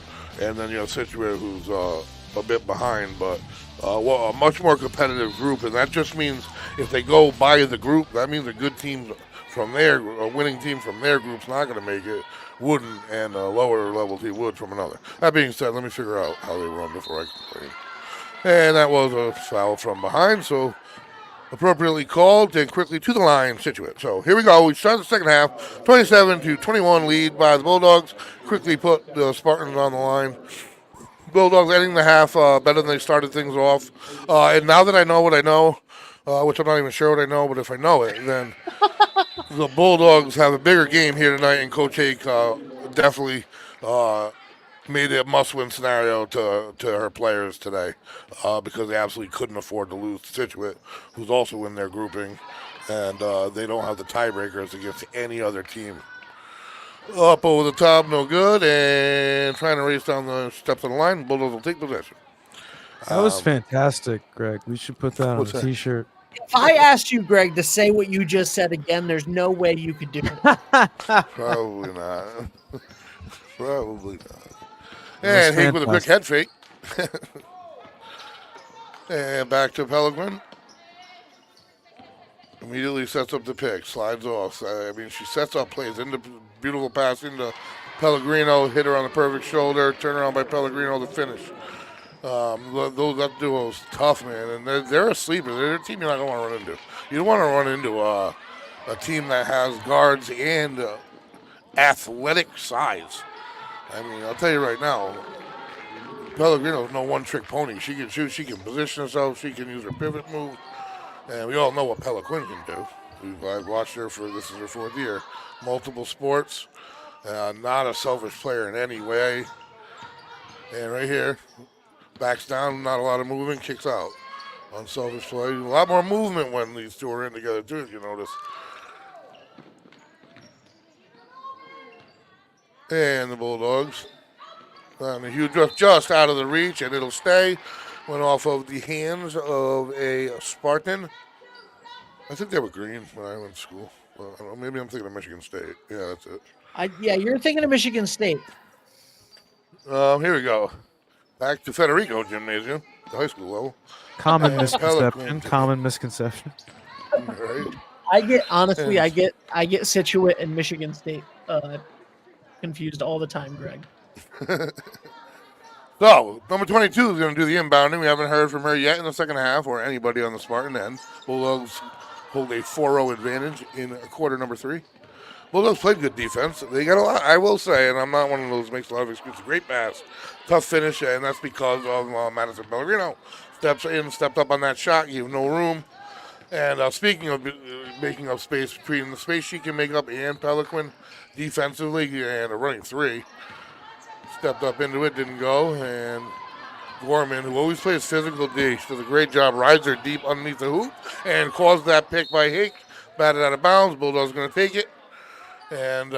Speaker 3: and then you have Scituate, who's a bit behind, but a much more competitive group, and that just means if they go by the group, that means a good team from there, a winning team from their group's not going to make it, wouldn't, and a lower level team would from another. That being said, let me figure out how they run before I complain. And that was a foul from behind, so appropriately called and quickly to the line, Scituate. So here we go. We start the second half, 27-21 lead by the Bulldogs. Quickly put the Spartans on the line. Bulldogs ending the half better than they started things off. And now that I know what I know, which I'm not even sure what I know, but if I know it, then the Bulldogs have a bigger game here tonight, and Coach Hake definitely made it a must-win scenario to her players today because they absolutely couldn't afford to lose to Scituate, who's also in their grouping, and they don't have the tiebreakers against any other team. Up over the top, no good, and trying to race down the steps of the line. Bulldogs will take possession.
Speaker 2: That was fantastic, Greg. We should put that on a T-shirt.
Speaker 4: If I asked you, Greg, to say what you just said again, there's no way you could do it.
Speaker 3: Probably not. Probably not. And Hake with a quick head fake. And back to Pellegrin. Immediately sets up the pick, slides off. I mean, she sets up plays into beautiful pass into Pellegrino, hit her on the perfect shoulder, turn around by Pellegrino to finish. That duo is tough, man, and they're a sleeper. They're a team you're not going to want to run into. You don't want to run into a team that has guards and athletic size. I mean, I'll tell you right now, Pellegrino's no one-trick pony. She can shoot, she can position herself, she can use her pivot move. And we all know what Pellequin can do. I've watched her this is her 4th year. Multiple sports. Not a selfish player in any way. And right here, backs down, not a lot of movement, kicks out. Unselfish play. A lot more movement when these two are in together, too, if you notice. And the Bulldogs. And the huge just out of the reach, and it'll stay. Went off of the hands of a Spartan. I think they were green when I went to school. Maybe I'm thinking of Michigan State. Yeah, that's it.
Speaker 4: You're thinking of Michigan State.
Speaker 3: Here we go. Back to Federico Gymnasium, the high school level.
Speaker 2: Common misconception.
Speaker 3: Right.
Speaker 4: I get Scituate and Michigan State confused all the time, Greg.
Speaker 3: So, number 22 is going to do the inbounding. We haven't heard from her yet in the second half or anybody on the Spartan end. Bulldogs hold a 4-0 advantage in quarter number 3. Bulldogs played good defense. They got a lot, I will say, and I'm not one of those makes a lot of excuses. Great pass, tough finish, and that's because of Madison Pellegrino. Stepped up on that shot, gave no room. And speaking of making up space, between the space she can make up and Pelican defensively and a running 3, stepped up into it, didn't go, and Gorman, who always plays physical D, does a great job, rides her deep underneath the hoop, and caused that pick by Hake, batted out of bounds. Bulldogs going to take it. And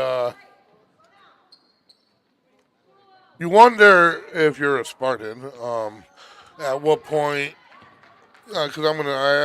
Speaker 3: you wonder if you're a Spartan, at what point, because I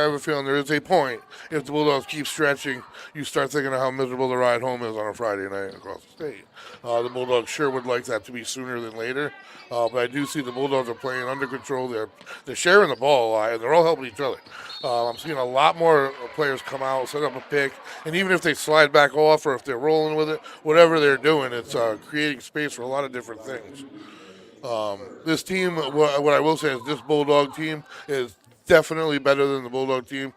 Speaker 3: have a feeling there is a point, if the Bulldogs keep stretching, you start thinking of how miserable the ride home is on a Friday night across the state. The Bulldogs sure would like that to be sooner than later, but I do see the Bulldogs are playing under control. They're sharing the ball a lot, and they're all helping each other. I'm seeing a lot more players come out, set up a pick, and even if they slide back off or if they're rolling with it, whatever they're doing, it's creating space for a lot of different things. This team, what I will say is this Bulldog team is definitely better than the Bulldog team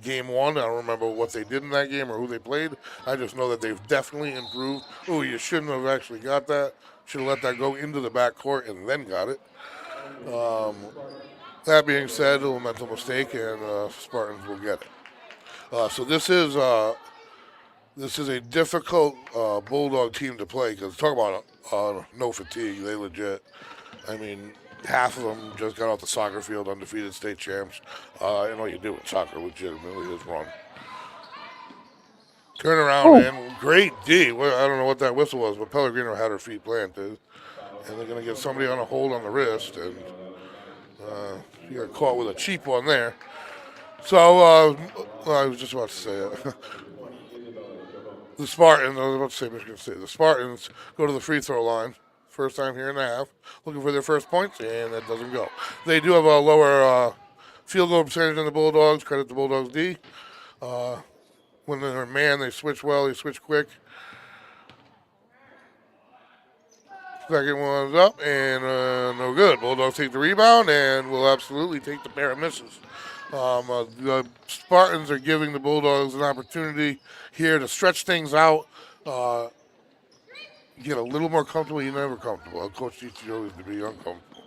Speaker 3: game 1. I don't remember what they did in that game or who they played. I just know that they've definitely improved. Oh, you shouldn't have actually got that. Should have let that go into the backcourt and then got it. That being said, a little mental mistake, and Spartans will get it. So this is a difficult Bulldog team to play because talk about no fatigue. They legit. I mean, half of them just got off the soccer field, undefeated state champs. And all you do in soccer legitimately is run. Turn around and great D. Well, I don't know what that whistle was, but Pellegrino had her feet planted. And they're going to get somebody on a hold on the wrist. And he got caught with a cheap one there. So, I was just about to say it. The Spartans, I was about to say Michigan State. The Spartans go to the free throw line. First time here in a half, looking for their first points, and that doesn't go. They do have a lower field goal percentage than the Bulldogs. Credit the Bulldogs D. When they're man, they switch well, they switch quick. Second one's up, and no good. Bulldogs take the rebound, and will absolutely take the pair of misses. The Spartans are giving the Bulldogs an opportunity here to stretch things out. Get a little more comfortable. You're never comfortable. Coach teaches you always to be uncomfortable.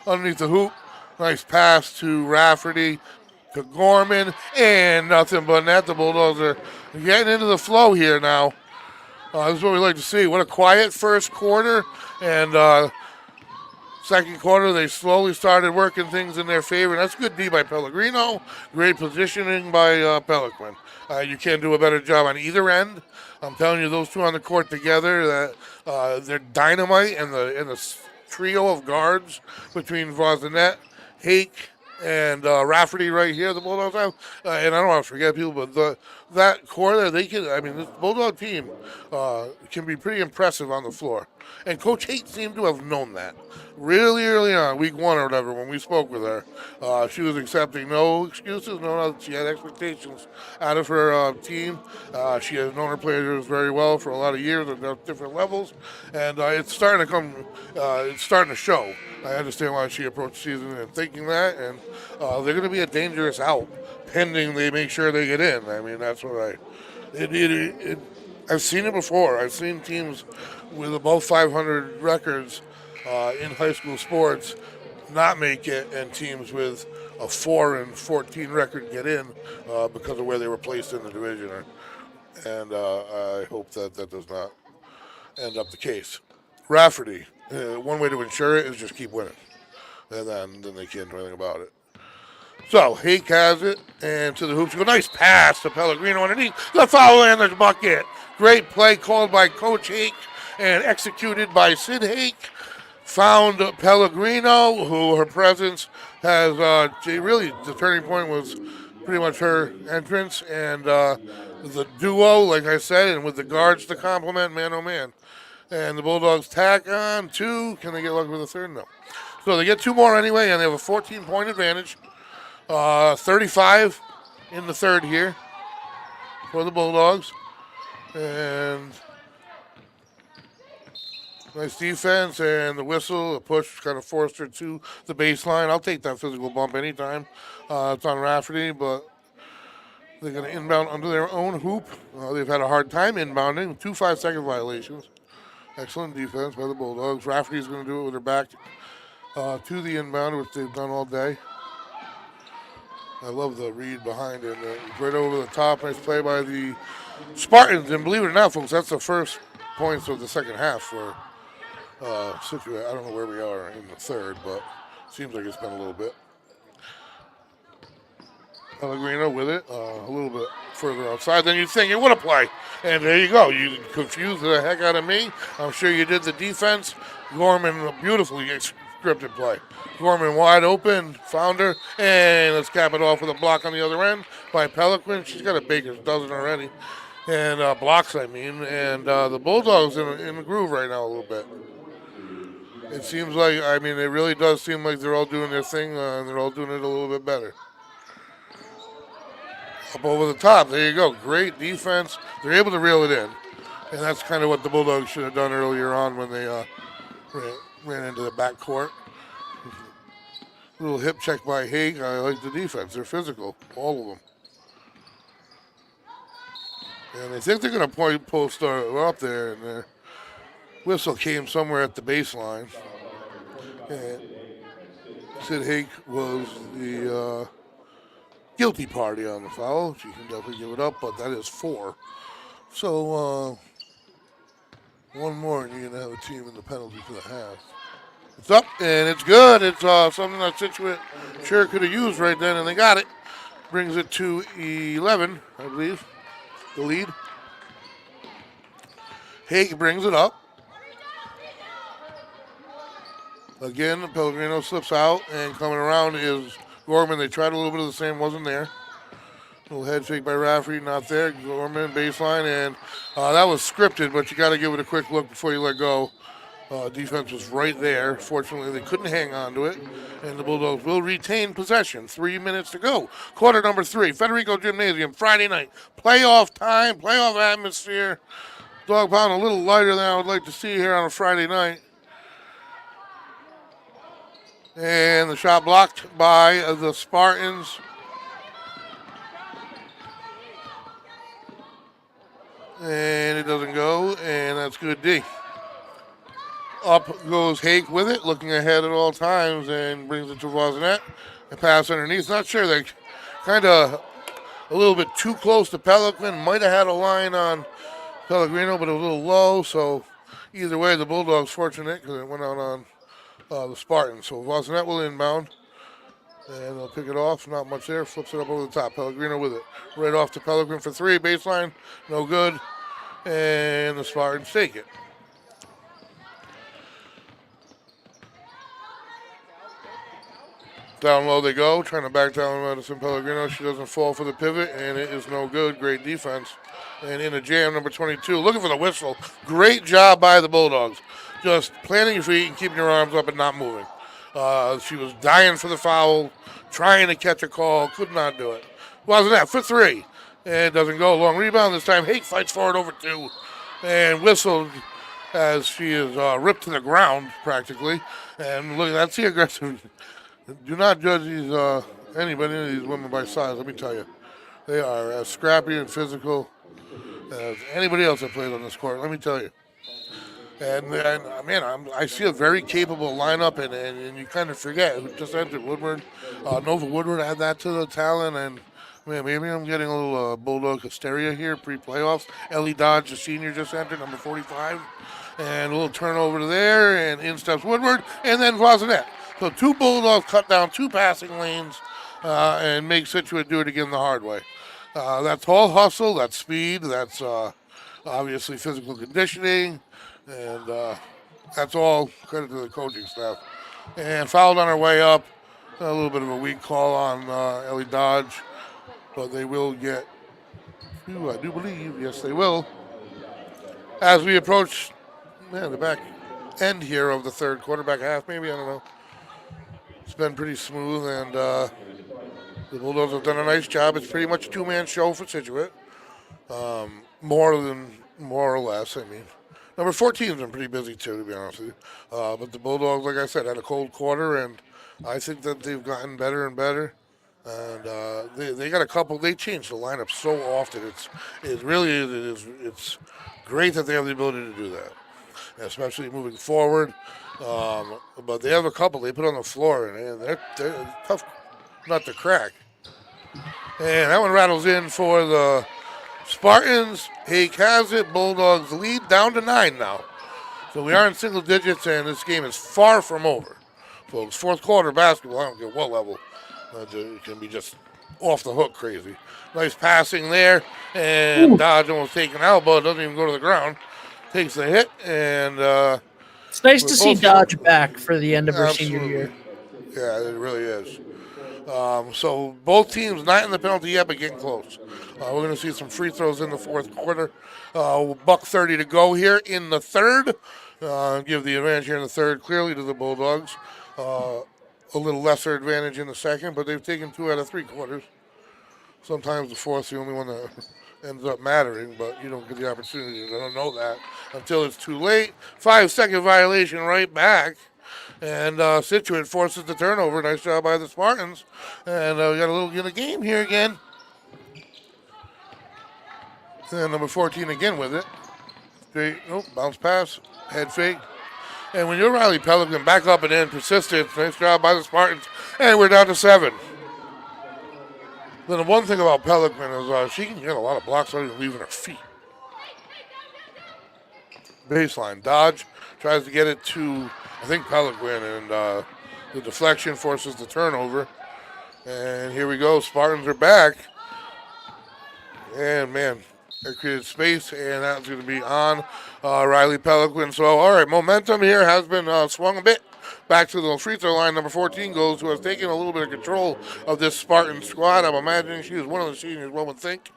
Speaker 3: Underneath the hoop, nice pass to Rafferty, to Gorman, and nothing but net. The Bulldogs are getting into the flow here now. This is what we like to see. What a quiet first quarter, and second quarter they slowly started working things in their favor. That's good D by Pellegrino. Great positioning by Pelican. You can't do a better job on either end. I'm telling you, those two on the court together, that they're dynamite, and the trio of guards between Vozinet, Hake, and Rafferty right here, the Bulldogs have. And I don't want to forget people, but that core there, this Bulldog team can be pretty impressive on the floor. And Coach Hake seemed to have known that. Really early on, week 1 or whatever, when we spoke with her, she was accepting no excuses. She had expectations out of her team. She has known her players very well for a lot of years at different levels, and it's starting to come. It's starting to show. I understand why she approached the season and thinking that, and they're going to be a dangerous out, pending they make sure they get in. I mean, that's what I've seen it before. I've seen teams with above 500 records in high school sports not make it, and teams with a 4-14 record get in because of where they were placed in the division. And I hope that does not end up the case. Rafferty, one way to ensure it is just keep winning, and then they can't do anything about it. So Hake has it, and to the hoops. Nice pass to Pellegrino underneath the foul and the bucket. Great play called by Coach Hake and executed by Sid Hake. Found Pellegrino, who her presence has really the turning point was pretty much her entrance, and the duo, like I said, and with the guards to complement, man oh man. And the Bulldogs tack on 2. Can they get lucky with a third? No. So they get 2 more anyway, and they have a 14-point advantage. 35 in the third here for the Bulldogs. And nice defense, and the whistle, the push kind of forced her to the baseline. I'll take that physical bump anytime. It's on Rafferty, but They're going to inbound under their own hoop. They've had a hard time inbounding. 2 5-second violations. Excellent defense by the Bulldogs. Rafferty's going to do it with her back to the inbound, which they've done all day. I love the read behind it. Right over the top. Nice play by the Spartans. And believe it or not, folks, that's the first points of the second half for Scituate. I don't know where we are in the third, but it seems like it's been a little bit. Pellegrino with it, a little bit further outside than you'd think. It would have played. And there you go. You confused the heck out of me. I'm sure you did the defense. Gorman, a beautifully scripted play. Gorman wide open, found her, and let's cap it off with a block on the other end by Pelican. She's got a baker's dozen already. And blocks, I mean. And the Bulldogs in the groove right now a little bit. It seems like, I mean, it really does seem like they're all doing their thing, and they're all doing it a little bit better. Up over the top, there you go. Great defense. They're able to reel it in. And that's kind of what the Bulldogs should have done earlier on when they ran into the backcourt. Little hip check by Haig. I like the defense. They're physical, all of them. And I think they're going to post up there, and their whistle came somewhere at the baseline. And Sid Haig was the guilty party on the foul. She can definitely give it up, but that is 4. So, one more, and you're going to have a team in the penalty for the half. It's up, and it's good. It's something that Scituate sure could have used right then, and they got it. Brings it to 11, I believe, the lead. Haig brings it up. Again, Pellegrino slips out, and coming around is Gorman. They tried a little bit of the same, wasn't there. Little head fake by Rafferty, not there. Gorman, baseline, and that was scripted, but you got to give it a quick look before you let go. Defense was right there. Fortunately, they couldn't hang on to it, and the Bulldogs will retain possession. 3 minutes to go. Quarter number 3, Federico Gymnasium, Friday night. Playoff time, playoff atmosphere. Dog pound a little lighter than I would like to see here on a Friday night. And the shot blocked by the Spartans. And it doesn't go, and that's good D. Up goes Hake with it, looking ahead at all times, and brings it to Voisinet. A pass underneath. Not sure. They kind of a little bit too close to Pelican. Might have had a line on Pellegrino, but it was a little low. So either way, the Bulldogs fortunate because it went out on the Spartans. So Voisinet will inbound, and they'll pick it off. Not much there. Flips it up over the top. Pellegrino with it. Right off to Pelican for 3. Baseline. No good. And the Spartans take it. Down low they go, trying to back down Madison Pellegrino. She doesn't fall for the pivot, and it is no good. Great defense. And in a jam, number 22, looking for the whistle. Great job by the Bulldogs. Just planting your feet and keeping your arms up and not moving. She was dying for the foul, trying to catch a call, could not do it. Wasn't that for 3. And it doesn't go. Long rebound this time. Hake fights for it over 2. And whistled as she is ripped to the ground, practically. And look, that's the aggressive. Do not judge these anybody of these women by size. Let me tell you, they are as scrappy and physical as anybody else that plays on this court. Let me tell you. And man, I see a very capable lineup, and you kind of forget who just entered. Woodward, Nova Woodward had that to the talent, and man, maybe I'm getting a little Bulldog hysteria here pre-playoffs. Ellie Dodge, the senior, just entered, number 45, and a little turnover there, and in steps Woodward, and then Voisinet. So 2 Bulldogs cut down 2 passing lanes and make Scituate do it again the hard way. That's all hustle, that's speed, that's obviously physical conditioning, and that's all credit to the coaching staff. And fouled on our way up. A little bit of a weak call on Ellie Dodge, but they will get 2, I do believe. Yes, they will. As we approach the back end here of the third quarter, back half maybe, I don't know. It's been pretty smooth, and the Bulldogs have done a nice job. It's pretty much a 2-man show for Scituate. More or less, I mean. Number 14's been pretty busy, too, to be honest with you. But the Bulldogs, like I said, had a cold quarter, and I think that they've gotten better and better. And they got a couple. They change the lineup so often. It's great that they have the ability to do that, especially moving forward. But they have a couple they put on the floor, and they're tough not to crack. And that one rattles in for the Spartans. Hake has it. Bulldogs lead down to 9 now. So we are in single digits, and this game is far from over. Folks, fourth quarter basketball, I don't care what level. It can be just off the hook crazy. Nice passing there, and Dodge almost taken out, but doesn't even go to the ground. Takes the hit, and
Speaker 4: it's nice to see Dodge back for the end of her senior year.
Speaker 3: Yeah, it really is. So both teams not in the penalty yet, but getting close. We're going to see some free throws in the fourth quarter. $1:30 to go here in the third. Give the advantage here in the third clearly to the Bulldogs. A little lesser advantage in the second, but they've taken 2 out of 3 quarters. Sometimes the fourth's the only one that ends up mattering, but you don't get the opportunity. I don't know that until it's too late. 5-second violation right back. And Scituate forces the turnover. Nice job by the Spartans. And we got a little get a game here again. And number 14 again with it. Bounce pass, head fake. And when you're Riley Pelican, back up and in, persistence. Nice job by the Spartans. And we're down to 7. Then the one thing about Pelican is she can get a lot of blocks without even leaving her feet. Baseline. Dodge tries to get it to, I think, Pelican, and the deflection forces the turnover. And here we go. Spartans are back. And, man, they created space, and that's going to be on Riley Pelican. So, all right, momentum here has been swung a bit back to the free throw line. Number 14 goes, who has taken a little bit of control of this Spartan squad. I'm imagining she is one of the seniors, one would think.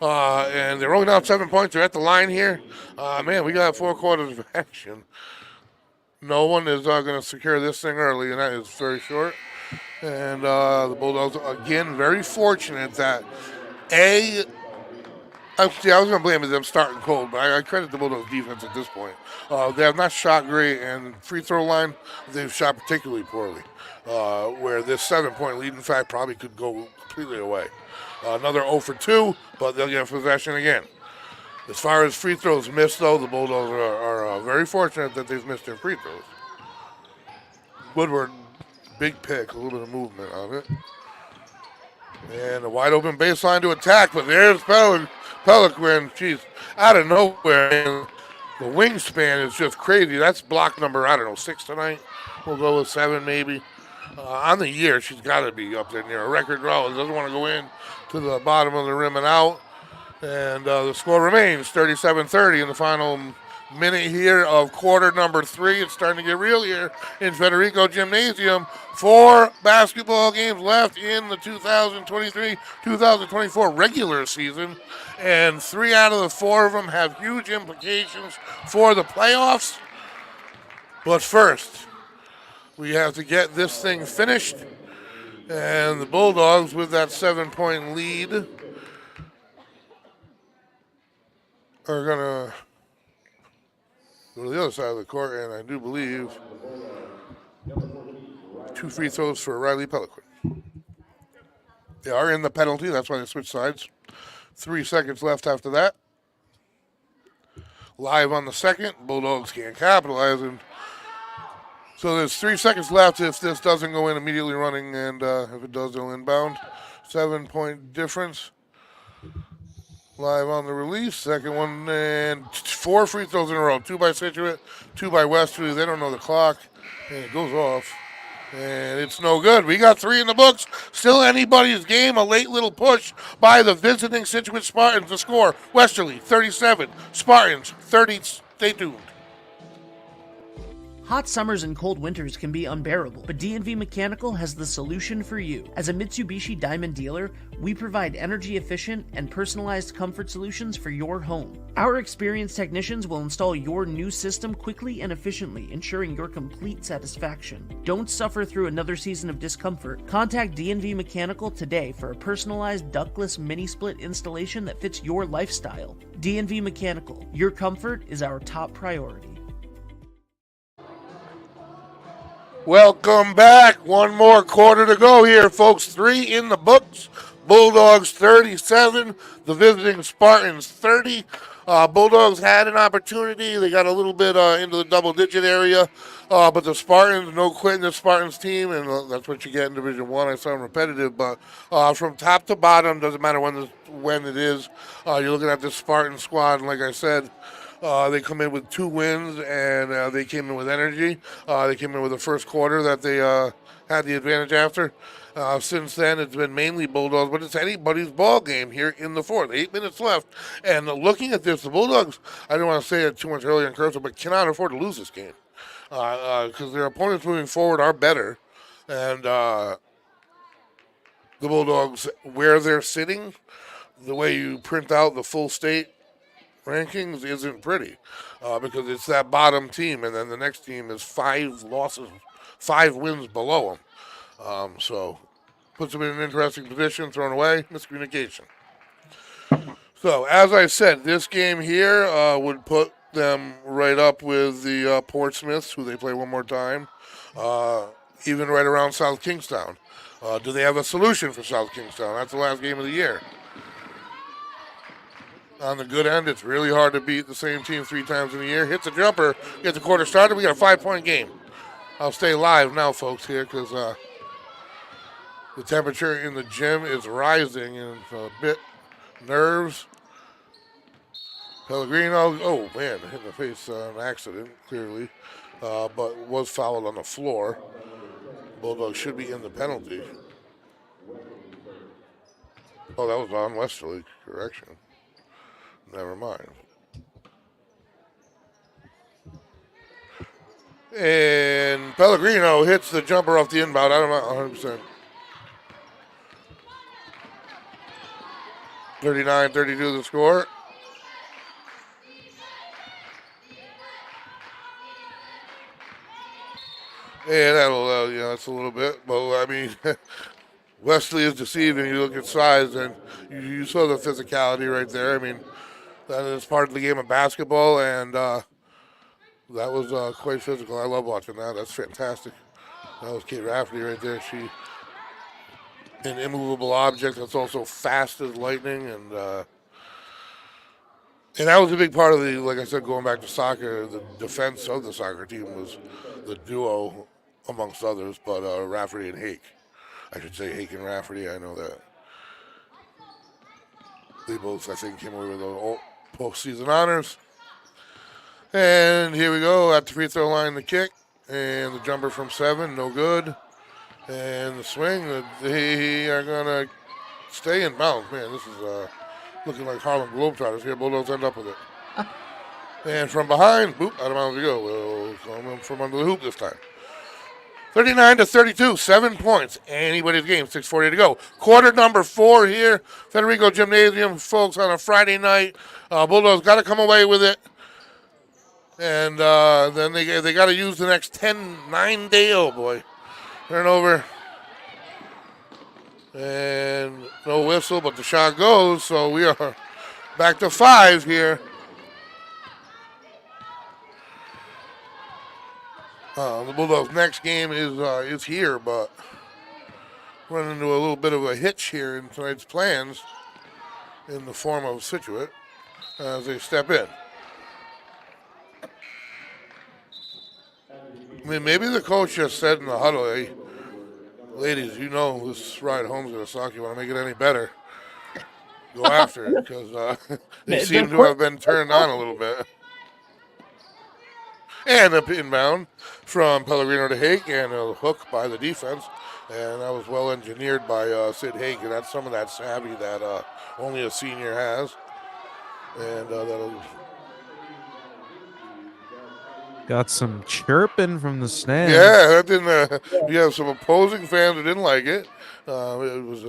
Speaker 3: And they're only down 7 points. They're at the line here. Man, we got 4 quarters of action. No one is going to secure this thing early, and that is very short. And the Bulldogs, again, very fortunate that, I was going to blame them starting cold, but I credit the Bulldogs defense at this point. They have not shot great, and free throw line, they've shot particularly poorly, where this 7-point lead, in fact, probably could go completely away. Another 0 for 2, but they'll get possession again. As far as free throws missed, though, the Bulldogs are very fortunate that they've missed their free throws. Woodward, big pick, a little bit of movement on it. And a wide open baseline to attack, but there's Pelican, geez, out of nowhere. And the wingspan is just crazy. That's block number, 6 tonight. We'll go with 7 maybe. On the year, she's got to be up there near a record row. Doesn't want to go in to the bottom of the rim and out. And the score remains 37-30 in the final minute here of quarter number 3. It's starting to get real here in Federico Gymnasium. 4 basketball games left in the 2023-2024 regular season. And 3 out of the 4 of them have huge implications for the playoffs. But first, we have to get this thing finished. And the Bulldogs, with that 7-point lead, are going to go to the other side of the court, and I do believe 2 free throws for Riley Pelican. They are in the penalty. That's why they switch sides. 3 seconds left after that. Live on the second. Bulldogs can't capitalize. And so there's 3 seconds left if this doesn't go in immediately running, and if it does, they'll inbound. 7-point difference. Live on the release. Second one, and 4 free throws in a row. 2 by Scituate, 2 by Westerly. They don't know the clock, and it goes off. And it's no good. We got 3 in the books. Still anybody's game. A late little push by the visiting Scituate Spartans to score. Westerly, 37. Spartans, 30. Stay tuned.
Speaker 4: Hot summers and cold winters can be unbearable, but D&V Mechanical has the solution for you. As a Mitsubishi Diamond dealer, we provide energy-efficient and personalized comfort solutions for your home. Our experienced technicians will install your new system quickly and efficiently, ensuring your complete satisfaction. Don't suffer through another season of discomfort. Contact D&V Mechanical today for a personalized ductless mini-split installation that fits your lifestyle. D&V Mechanical, your comfort is our top priority.
Speaker 3: Welcome back. One more quarter to go here, folks. 3 in the books. Bulldogs 37, the visiting Spartans 30. Bulldogs had an opportunity. They got a little bit into the double-digit area, but the Spartans, no quitting the Spartans team, and that's what you get in Division One. I sound repetitive, but from top to bottom, doesn't matter when it is. You're looking at this Spartan squad, and like I said, they come in with 2 wins, and they came in with energy. They came in with the first quarter that they had the advantage after. Since then, it's been mainly Bulldogs, but it's anybody's ball game here in the fourth. 8 minutes left. And looking at this, the Bulldogs, I didn't want to say it too much earlier in cursive, but cannot afford to lose this game because their opponents moving forward are better. And the Bulldogs, where they're sitting, the way you print out the full state rankings isn't pretty because it's that bottom team, and then the next team is 5 losses, 5 wins below them. So puts them in an interesting position, thrown away, miscommunication. So as I said, this game here would put them right up with the Portsmouths, who they play one more time, even right around South Kingstown. Do they have a solution for South Kingstown? That's the last game of the year. On the good end, it's really hard to beat the same team 3 times in a year. Hits a jumper, get the quarter started. We got a 5-point game. I'll stay live now, folks, here because the temperature in the gym is rising and it's a bit nerves. Pellegrino, oh man, hit in the face an accident, clearly, but was fouled on the floor. Bulldogs should be in the penalty. Oh, that was on Westerly, correction. Never mind. And Pellegrino hits the jumper off the inbound. I don't know, 100%. 39-32 the score. And that'll, that's a little bit. But, I mean, Wesley is deceiving. You look at size, and you saw the physicality right there. I mean, that is part of the game of basketball, and that was quite physical. I love watching that. That's fantastic. That was Kate Rafferty right there. She, an immovable object that's also fast as lightning, and that was a big part of the, like I said, going back to soccer, the defense of the soccer team was the duo, amongst others, but Rafferty and Hake. I should say Hake and Rafferty, I know that. They both, I think, came away with the postseason honors. And here we go at the free throw line, the kick, and the jumper from 7, no good. And the swing, they are going to stay in bounds. Man, this is looking like Harlem Globetrotters here. Bulldogs end up with it. And from behind, boop, out of bounds we go. We'll come from under the hoop this time. 39-32, 7 points. Anybody's game, 6:40 to go. Quarter number 4 here. Federico Gymnasium, folks, on a Friday night. Bulldogs got to come away with it. And then they got to use the next 9-day, oh boy. Turnover. And no whistle, but the shot goes. So we are back to 5 here. The Bulldogs' next game is here, but running into a little bit of a hitch here in tonight's plans in the form of Scituate as they step in. I mean, maybe the coach just said in the huddle, hey, ladies, you know this ride home's going to suck. You want to make it any better, go after it, because they seem to have been turned on a little bit. And a inbound from Pellegrino to Hake, and a hook by the defense. And that was well engineered by Sid Hake, and that's some of that savvy that only a senior has. And that'll...
Speaker 2: Got some chirping from the stands.
Speaker 3: Yeah, that didn't. You have some opposing fans who didn't like it. It was.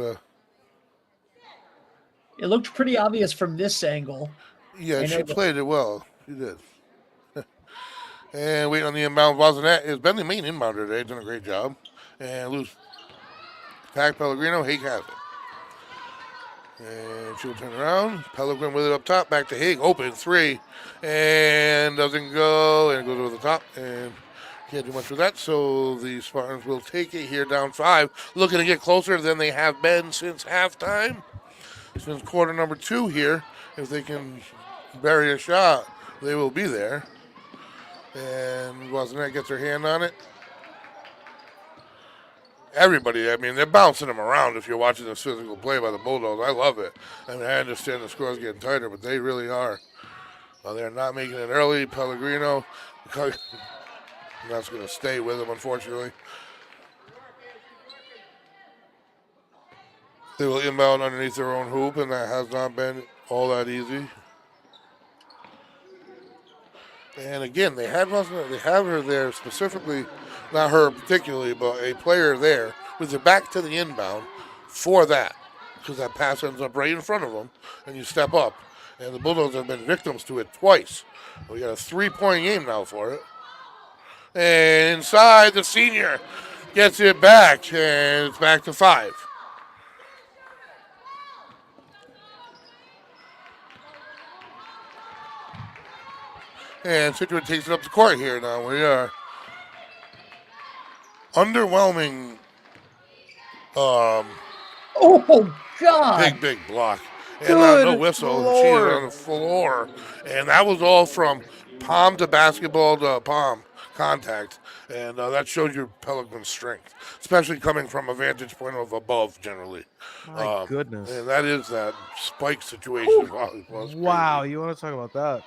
Speaker 4: It looked pretty obvious from this angle.
Speaker 3: Yeah, she played it well. She did. And waiting on the inbound wasn't that. It's been the main inbounder today. Done a great job. And loose. Pack Pellegrino. Hake has it. And she'll turn around. Pellegrino with it up top. Back to Hake. Open 3. And doesn't go. And goes over the top. And Can't do much with that, so the Spartans will take it here down 5. Looking to get closer than they have been since halftime. Since quarter number 2 here. If they can bury a shot, they will be there. And Wasn't gets her hand on it. Everybody, I mean, they're bouncing them around if you're watching this physical play by the Bulldogs. I love it. I mean, I understand the score's getting tighter, but they really are. They're not making it early. Pellegrino, that's going to stay with them, unfortunately. They will inbound underneath their own hoop, and that has not been all that easy. And again, they have her there specifically, not her particularly, but a player there with their back to the inbound for that, because that pass ends up right in front of them, and you step up. And the Bulldogs have been victims to it twice. We got a 3-point game now for it. And inside, the senior gets it back, and it's back to 5. And Scituate takes it up the court here now. We are underwhelming.
Speaker 7: Oh, God.
Speaker 3: Big block. And
Speaker 7: Good
Speaker 3: no whistle.
Speaker 7: Lord.
Speaker 3: She is on the floor. And that was all from palm to basketball to palm contact. And that shows you Pelican's strength, especially coming from a vantage point of above generally.
Speaker 2: My goodness.
Speaker 3: And that is that spike situation.
Speaker 2: Wow, you want to talk about that?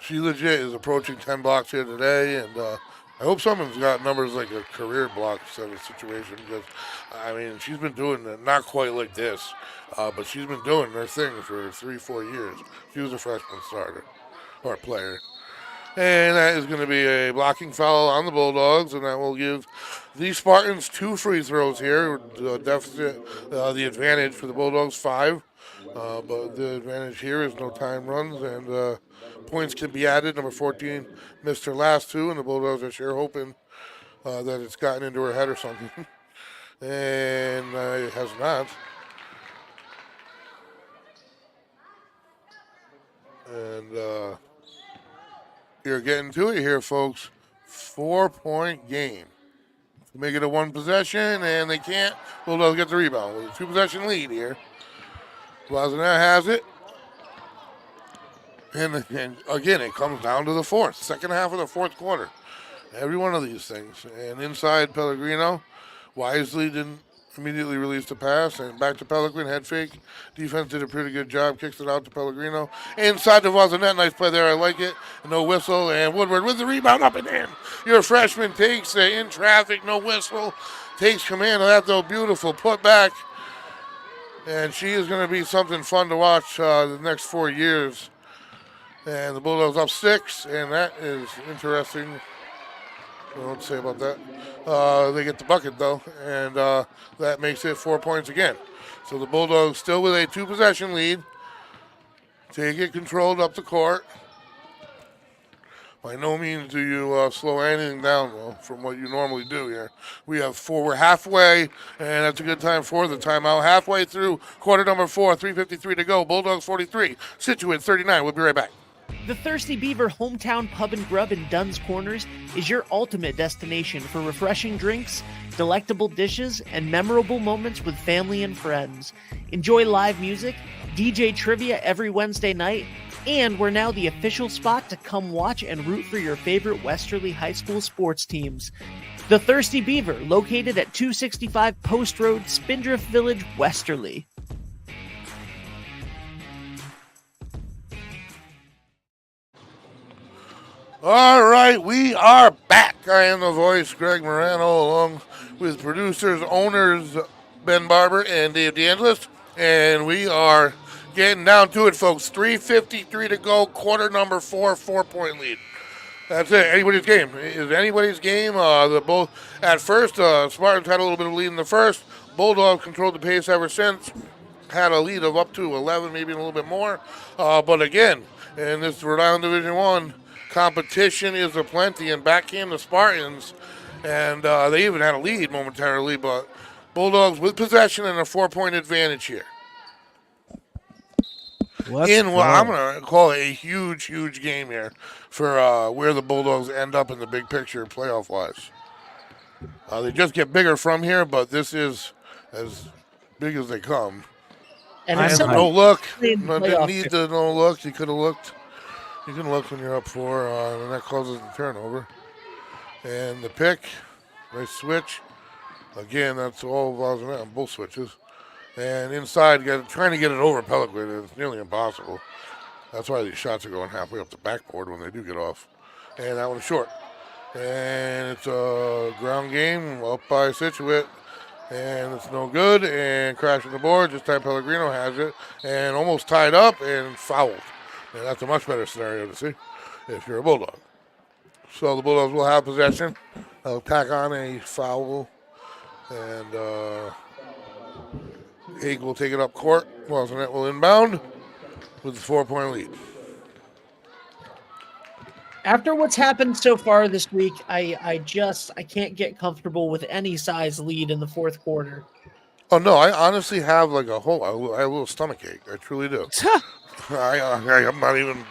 Speaker 3: She legit is approaching 10 blocks here today, and I hope someone's got numbers like a career block sort of situation, because, I mean, she's been doing it, not quite like this, but she's been doing her thing for 3-4 years. She was a freshman starter, or player. And that is going to be a blocking foul on the Bulldogs, and that will give the Spartans 2 free throws here. The the advantage for the Bulldogs, 5. But the advantage here is no time runs, and points can be added. Number 14 missed her last 2, and the Bulldogs are sure hoping that it's gotten into her head or something. And it has not. And you're getting to it here, folks. 4-point game. Make it a 1 possession, and they can't. Bulldogs get the rebound with a 2-possession lead here. Blazenet has it. And again, it comes down to the second half of the fourth quarter. Every one of these things. And inside, Pellegrino wisely didn't immediately release the pass. And back to Pelican, head fake. Defense did a pretty good job, kicks it out to Pellegrino. Inside to Blazenet, nice play there, I like it. No whistle, and Woodward with the rebound up and in. Your freshman takes in traffic, no whistle. Takes command of that, though, beautiful putback. And she is going to be something fun to watch the next 4 years. And the Bulldogs up 6, and that is interesting. I don't know what to say about that. They get the bucket, though, and that makes it 4 points again. So the Bulldogs still with a 2-possession lead. Take it controlled up the court. By no means do you slow anything down, though, from what you normally do here. We're halfway, and that's a good time for the timeout. Halfway through quarter number 4, 3:53 to go. Bulldogs 43, Scituate 39. We'll be right back.
Speaker 4: The Thirsty Beaver Hometown Pub and Grub in Dunn's Corners is your ultimate destination for refreshing drinks, delectable dishes, and memorable moments with family and friends. Enjoy live music, DJ trivia every Wednesday night, and we're now the official spot to come watch and root for your favorite Westerly High School sports teams. The Thirsty Beaver, located at 265 Post Road, Spindrift Village, Westerly.
Speaker 3: All right, we are back. I am the voice, Greg Morano, along with producers, owners, Ben Barber and Dave DeAngelis. And we are getting down to it, folks. 3:53 to go, quarter number 4, 4-point lead. That's it. Anybody's game. Is anybody's game. At first, Spartans had a little bit of lead in the first. Bulldogs controlled the pace ever since. Had a lead of up to 11, maybe a little bit more. But again, in this Rhode Island Division I, competition is aplenty, and back came the Spartans, and they even had a lead momentarily, but Bulldogs with possession and a 4-point advantage here. I'm going to call it a huge, huge game here for where the Bulldogs end up in the big picture playoff-wise. They just get bigger from here, but this is as big as they come.
Speaker 4: And
Speaker 3: no look.
Speaker 4: Didn't
Speaker 3: need the no look. You could have looked. You can look when you're up 4, and that causes the turnover. And the pick, nice switch. Again, that's all Varsity on both switches. And inside, trying to get it over Pelican is nearly impossible. That's why these shots are going halfway up the backboard when they do get off. And that one is short. And it's a ground game up by Scituate. And it's no good. And crashing the board. This time Pellegrino has it. And almost tied up and fouled. And that's a much better scenario to see if you're a Bulldog. So the Bulldogs will have possession. They'll tack on a foul. And Haig will take it up court. Varsity will inbound with a 4-point lead.
Speaker 4: After what's happened so far this week, I can't get comfortable with any size lead in the fourth quarter.
Speaker 3: Oh no, I honestly have like I have a little stomach ache. I truly do. I'm not even,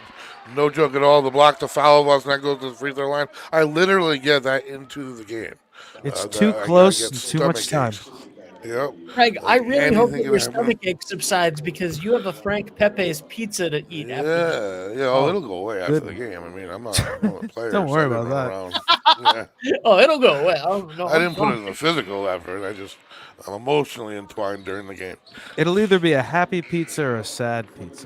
Speaker 3: no joke at all. The block, the foul, Varsity goes to the free throw line. I literally get that into the game.
Speaker 2: It's too close and too much time.
Speaker 3: Yep.
Speaker 4: Craig, I really hope that your stomach ache subsides because you have a Frank Pepe's pizza to eat after this.
Speaker 3: It'll go away after the game. I mean, I'm not a player.
Speaker 2: Don't worry about that.
Speaker 3: Yeah.
Speaker 4: Oh, it'll go away.
Speaker 3: I didn't put it in the physical effort. I'm emotionally entwined during the game.
Speaker 2: It'll either be a happy pizza or a sad pizza.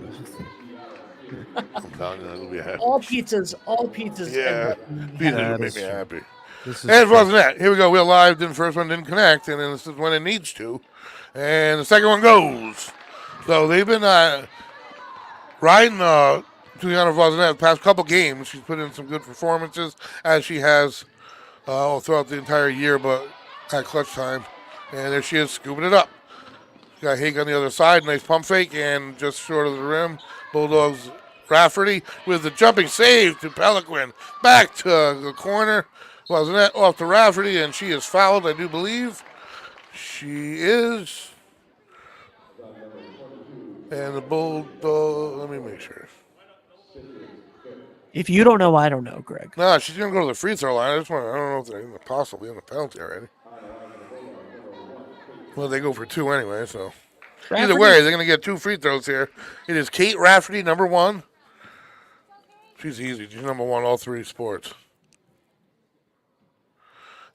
Speaker 3: I'm telling you, it'll be a happy.
Speaker 4: All pizzas.
Speaker 3: Yeah, pizza would make me happy.
Speaker 2: And
Speaker 3: Varsity, here we go. We're live. The first one didn't connect, and then this is when it needs to. And the second one goes. So they've been riding Juliana Varsity the past couple games. She's put in some good performances, as she has throughout the entire year, but at clutch time. And there she is, scooping it up. Got Haig on the other side. Nice pump fake, and just short of the rim. Bulldogs Rafferty with the jumping save to Pelican. Back to the corner. Varsity off to Rafferty, and she is fouled, I do believe. She is. And the Bulldog, let me make sure.
Speaker 4: If you don't know, I don't know, Greg.
Speaker 3: No, she's going to go to the free throw line. I don't know if they're possibly in the penalty already. Well, they go for 2 anyway, so.
Speaker 4: Rafferty.
Speaker 3: Either way, they're going to get 2 free throws here. It is Kate Rafferty, number 1. She's easy. She's number 1 all 3 sports.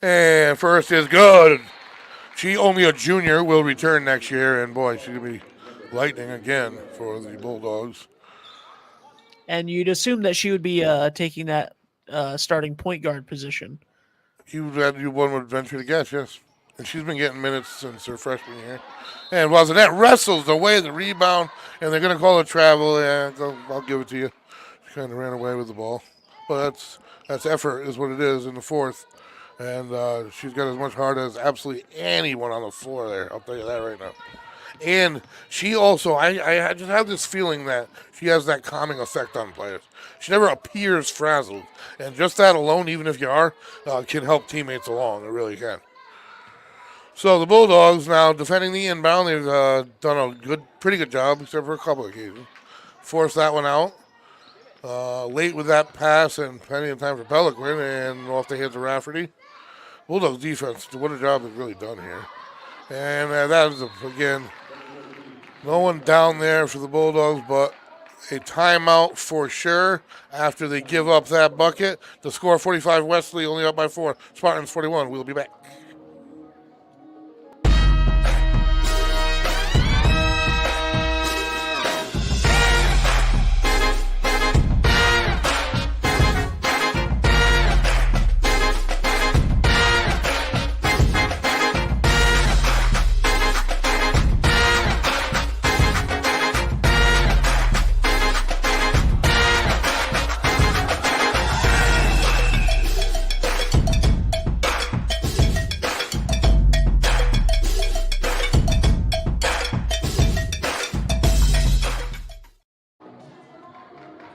Speaker 3: And first is good. She, only a junior, will return next year. And boy, she's going to be lightning again for the Bulldogs.
Speaker 4: And you'd assume that she would be taking that starting point guard position.
Speaker 3: One would venture to guess, yes. And she's been getting minutes since her freshman year. And Varsity wrestles away the rebound, and they're going to call it travel. And I'll give it to you. She kind of ran away with the ball. But that's effort is what it is in the fourth. And she's got as much heart as absolutely anyone on the floor there. I'll tell you that right now. And she also, I just have this feeling that she has that calming effect on players. She never appears frazzled. And just that alone, even if you are, can help teammates along. It really can. So the Bulldogs now defending the inbound. They've done a pretty good job, except for a couple of occasions. Forced that one out. Late with that pass and plenty of time for Pelican, and off the hands of Rafferty. Bulldogs defense, what a job they've really done here. And that is, again, no one down there for the Bulldogs, but a timeout for sure after they give up that bucket. The score 45 Westerly, only up by 4. Spartans 41. We'll be back.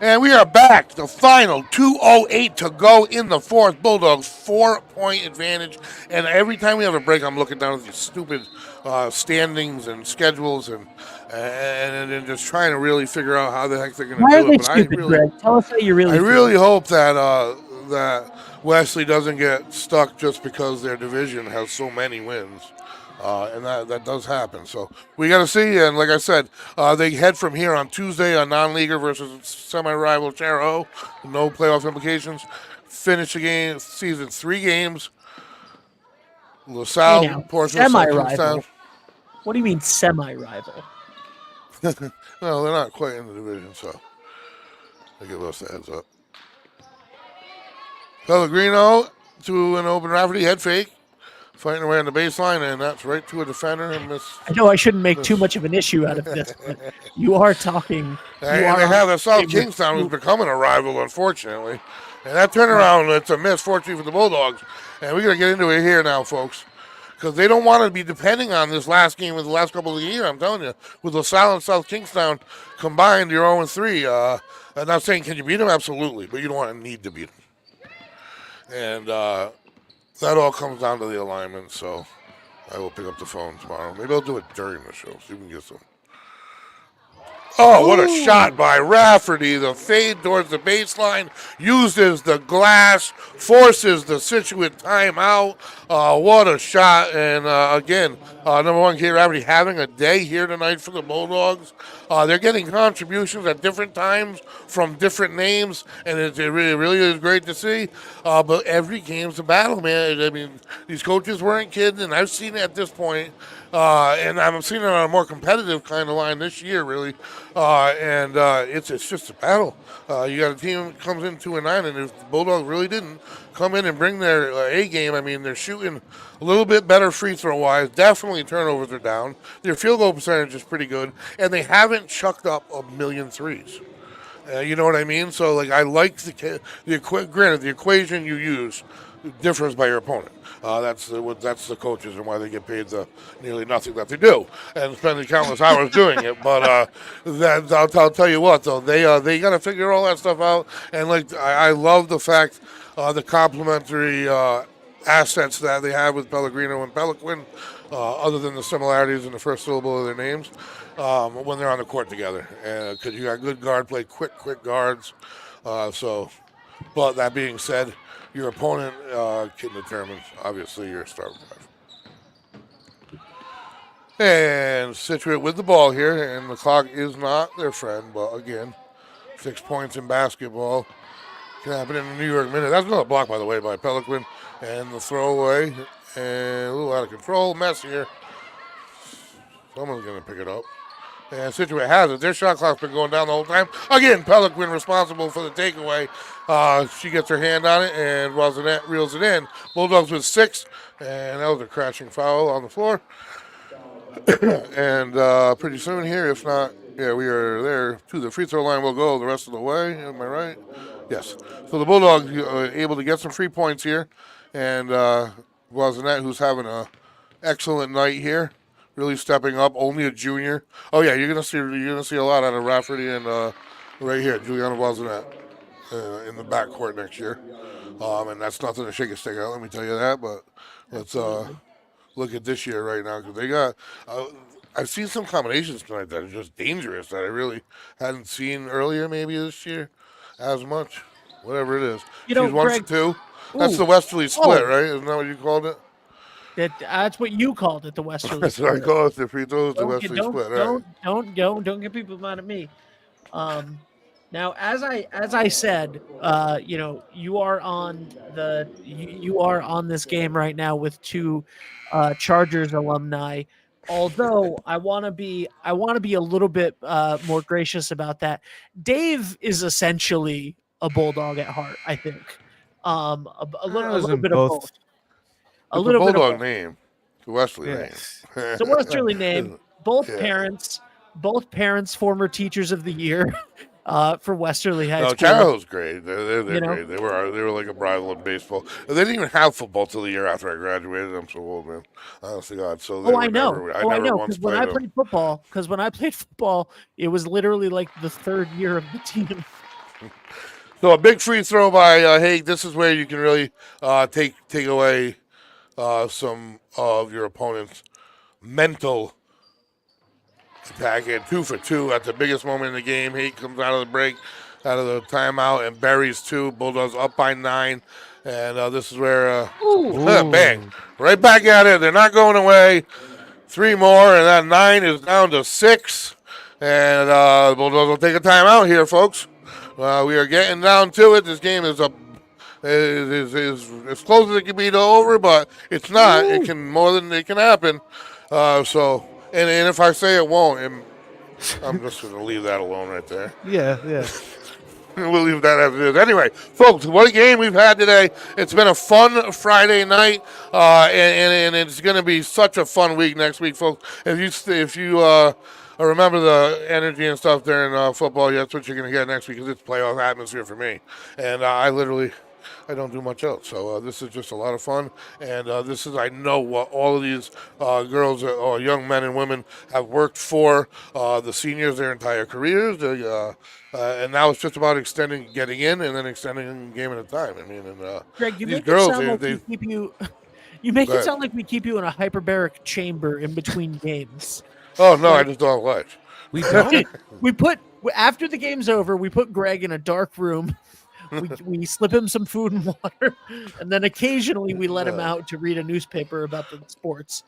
Speaker 3: And we are back. The final 2:08 to go in the fourth. Bulldogs 4-point advantage. And every time we have a break, I'm looking down at these stupid standings and schedules. And and then just trying to really figure out how the heck they're going
Speaker 4: Why
Speaker 3: to
Speaker 4: are
Speaker 3: do
Speaker 4: they
Speaker 3: it. But
Speaker 4: stupid, Greg? Tell us how you
Speaker 3: I
Speaker 4: really
Speaker 3: really
Speaker 4: feel.
Speaker 3: hope that that Wesley doesn't get stuck just because their division has so many wins. And that does happen. So we got to see. And like I said, they head from here on Tuesday on non-leaguer versus semi-rival Charo. No playoff implications. Finish the season 3 games.
Speaker 4: Hey
Speaker 3: LaSalle,
Speaker 4: now,
Speaker 3: Portsmouth, South Kingstown.
Speaker 4: semi-rival. What do you mean semi-rival?
Speaker 3: No, they're not quite in the division, so they give us the heads up. Pellegrino to an open Rafferty head fake. Fighting away on the baseline, and that's right to a defender and miss.
Speaker 4: I know I shouldn't make too much of an issue out of this, but you are talking.
Speaker 3: And they have the South Kingstown, who's becoming a rival, unfortunately. And that turnaround, it's a miss, fortunately, for the Bulldogs. And we're going to get into it here now, folks, because they don't want to be depending on this last game with the last couple of the year. I'm telling you, with LaSalle and South Kingstown combined, you're 0-3. I'm not saying can you beat them? Absolutely, but you don't want to need to beat them. And that all comes down to the alignment, so I will pick up the phone tomorrow. Maybe I'll do it during the show, so you can get some. Oh, what a shot by Rafferty. The fade towards the baseline, uses the glass, forces the Scituate timeout. What a shot. And again, number one, Kate Rafferty having a day here tonight for the Bulldogs. They're getting contributions at different times from different names, and it really is great to see. But every game's a battle, man. I mean, these coaches weren't kidding, and I've seen it at this point. And I'm seeing it on a more competitive kind of line this year, really. It's just a battle. You got a team that comes in 2-9, and if the Bulldogs really didn't come in and bring their A game, I mean, they're shooting a little bit better free throw wise. Definitely turnovers are down. Their field goal percentage is pretty good, and they haven't chucked up a million threes. You know what I mean? So, like, I like granted, the equation you use differs by your opponent. That's the coaches and why they get paid the nearly nothing that they do and spending countless hours doing it. But I'll tell you what, though, they got to figure all that stuff out. And like I love the fact the complementary assets that they have with Pellegrino and Peliquin, other than the similarities in the first syllable of their names, when they're on the court together. Because you got good guard play, quick guards. But that being said, your opponent can determine, obviously, your start five. And Scituate with the ball here, and the clock is not their friend, but again, 6 points in basketball can happen in the New York Minute. That's another block, by the way, by Peliquin, and the throwaway, and a little out of control, mess here. Someone's going to pick it up. And Scituate has it. Their shot clock's been going down the whole time. Again, Peliquin responsible for the takeaway. She gets her hand on it, and Rosinette reels it in. Bulldogs with 6, and that was a crashing foul on the floor. And pretty soon here, if not, yeah, we are there to the free throw line. We'll go the rest of the way. Am I right? Yes. So the Bulldogs are able to get some free points here, and Rosinette, who's having an excellent night here. Really stepping up, only a junior. Oh yeah, you're gonna see a lot out of Rafferty and right here, Juliana Wazanet in the backcourt next year. And that's nothing to shake a stick at, let me tell you that. But let's look at this year right now, because they got. I've seen some combinations tonight that are just dangerous that I really hadn't seen earlier, maybe this year, as much. Whatever it is, she's 1 for 2. That's the Westerly split, right? Isn't that what you called it?
Speaker 4: That's what you called it, the Westerly.
Speaker 3: That's what I call it. The free throws, the Westerly split.
Speaker 4: Don't get people mad at me. Now, as I said, you are on this game right now with 2 Chargers alumni. Although I want to be a little bit more gracious about that. Dave is essentially a Bulldog at heart, I think. A little bit of both.
Speaker 3: A little Bulldog name, the Westerly name.
Speaker 4: It's a Westerly name. Both parents, former teachers of the year for Westerly High School.
Speaker 3: Charles great. They're great. They were like a rival in baseball. They didn't even have football till the year after I graduated. I'm so old, man. Honestly, God. So
Speaker 4: I know. Because when I played football, it was literally like the 3rd year of the team.
Speaker 3: So a big free throw by Haig. This is where you can really take away some of your opponent's mental Attack in 2 for 2 at the biggest moment in the game. Haight comes out of the break, out of the timeout, and buries 2. Bulldogs up by 9. And this is where, bang, right back at it. They're not going away. 3 more, and that 9 is down to 6. And the Bulldogs will take a timeout here, folks. We are getting down to it. This game is as close as it can be to over, but it's not. It can more than it can happen. And if I say it won't, I'm just going to leave that alone right there.
Speaker 2: Yeah.
Speaker 3: We'll leave that as it is. Anyway, folks, what a game we've had today. It's been a fun Friday night, and it's going to be such a fun week next week, folks. If you remember the energy and stuff during football, that's what you're going to get next week, because it's playoff atmosphere for me. And I don't do much else. So this is just a lot of fun. And I know what all of these girls or young men and women have worked for, the seniors their entire careers. And now it's just about getting in and then extending game at a time. I mean, and
Speaker 4: Greg, you
Speaker 3: these
Speaker 4: make
Speaker 3: girls,
Speaker 4: it sound like you make it sound like we keep you in a hyperbaric chamber in between games.
Speaker 3: Oh, no, I just don't watch.
Speaker 2: We don't.
Speaker 4: After the game's over, we put Greg in a dark room. We slip him some food and water, and then occasionally we let him out to read a newspaper about the sports.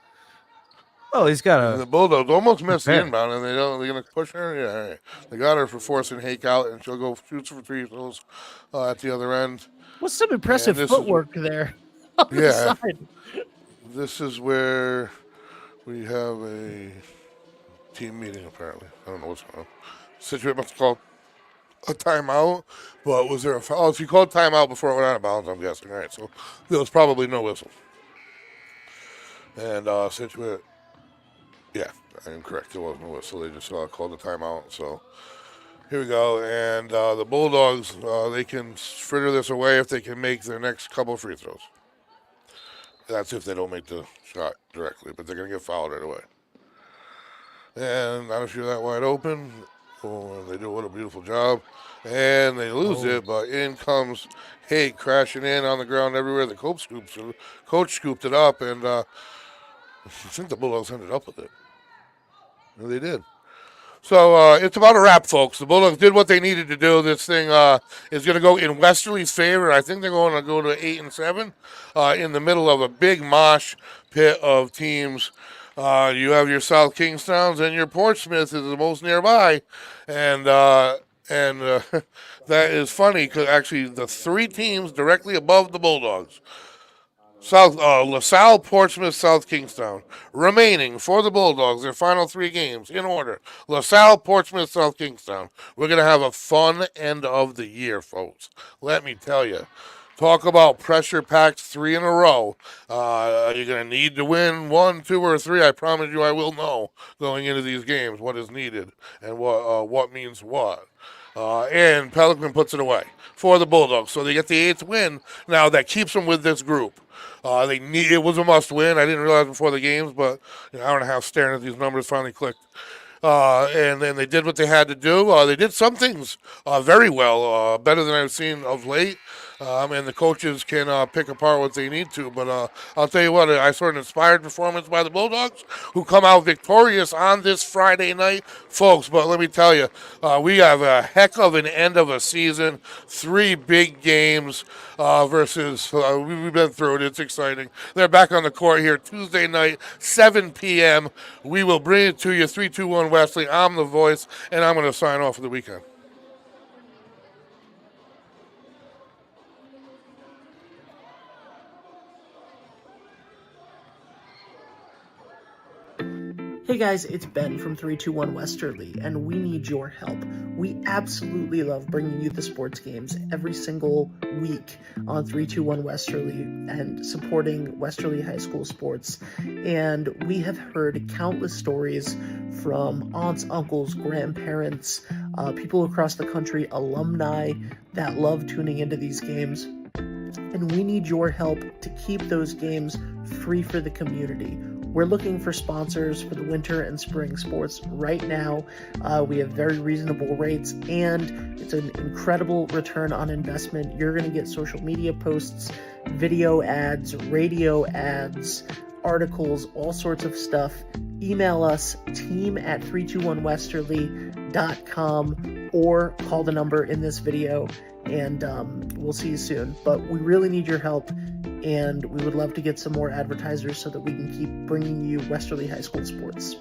Speaker 2: Oh, he's got
Speaker 3: the Bulldogs almost missed the inbound, and they're going to push her. Yeah, all right. They got her for forcing Hake out, and she'll go shoot for free throws at the other end.
Speaker 4: What's some impressive footwork there?
Speaker 3: Yeah. This is where we have a team meeting, apparently. I don't know what's going on. Scituate must have called a timeout, but was there a foul? Oh, she called timeout before it went out of bounds, I'm guessing. All right, so there was probably no whistle. And Scituate, yeah, I am correct. There was no whistle. They just called the timeout. So here we go. And the Bulldogs, they can fritter this away if they can make their next couple of free throws. That's if they don't make the shot directly, but they're going to get fouled right away. And not if you're that wide open. Oh, they do what a beautiful job. And they lose it, but in comes Hake crashing in on the ground everywhere. The coach scooped it up, and I think the Bulldogs ended up with it. No, they did. So it's about a wrap, folks. The Bulldogs did what they needed to do. This thing is going to go in Westerly's favor. I think they're going to go to 8-7 in the middle of a big mosh pit of teams. You have your South Kingstowns, and your Portsmouth is the most nearby, and that is funny because actually the 3 teams directly above the Bulldogs, LaSalle, Portsmouth, South Kingstown, remaining for the Bulldogs, their final 3 games in order: LaSalle, Portsmouth, South Kingstown. We're gonna have a fun end of the year, folks. Let me tell you. Talk about pressure-packed 3 in a row. You're going to need to win 1, 2, or 3. I promise you I will know going into these games what is needed and what means what. And Pelican puts it away for the Bulldogs. So they get the 8th win. Now that keeps them with this group. It was a must-win. I didn't realize before the games, but an hour and a half staring at these numbers finally clicked. And then they did what they had to do. They did some things very well, better than I've seen of late. And the coaches can pick apart what they need to. But I'll tell you what, I saw an inspired performance by the Bulldogs, who come out victorious on this Friday night, folks. But let me tell you, we have a heck of an end of a season. 3 big games versus we've been through it. It's exciting. They're back on the court here Tuesday night, 7 p.m. We will bring it to you, 3-2-1 Wesley. I'm the voice, and I'm going to sign off for the weekend.
Speaker 4: Hey guys, it's Ben from 321 Westerly, and we need your help. We absolutely love bringing you the sports games every single week on 321 Westerly and supporting Westerly High School sports. And we have heard countless stories from aunts, uncles, grandparents, people across the country, alumni that love tuning into these games. And we need your help to keep those games free for the community. We're looking for sponsors for the winter and spring sports right now. We have very reasonable rates, and it's an incredible return on investment. You're going to get social media posts, video ads, radio ads, articles, all sorts of stuff. Email us, team@321westerly.com, or call the number in this video, and we'll see you soon. But we really need your help, and we would love to get some more advertisers so that we can keep bringing you Westerly High School sports.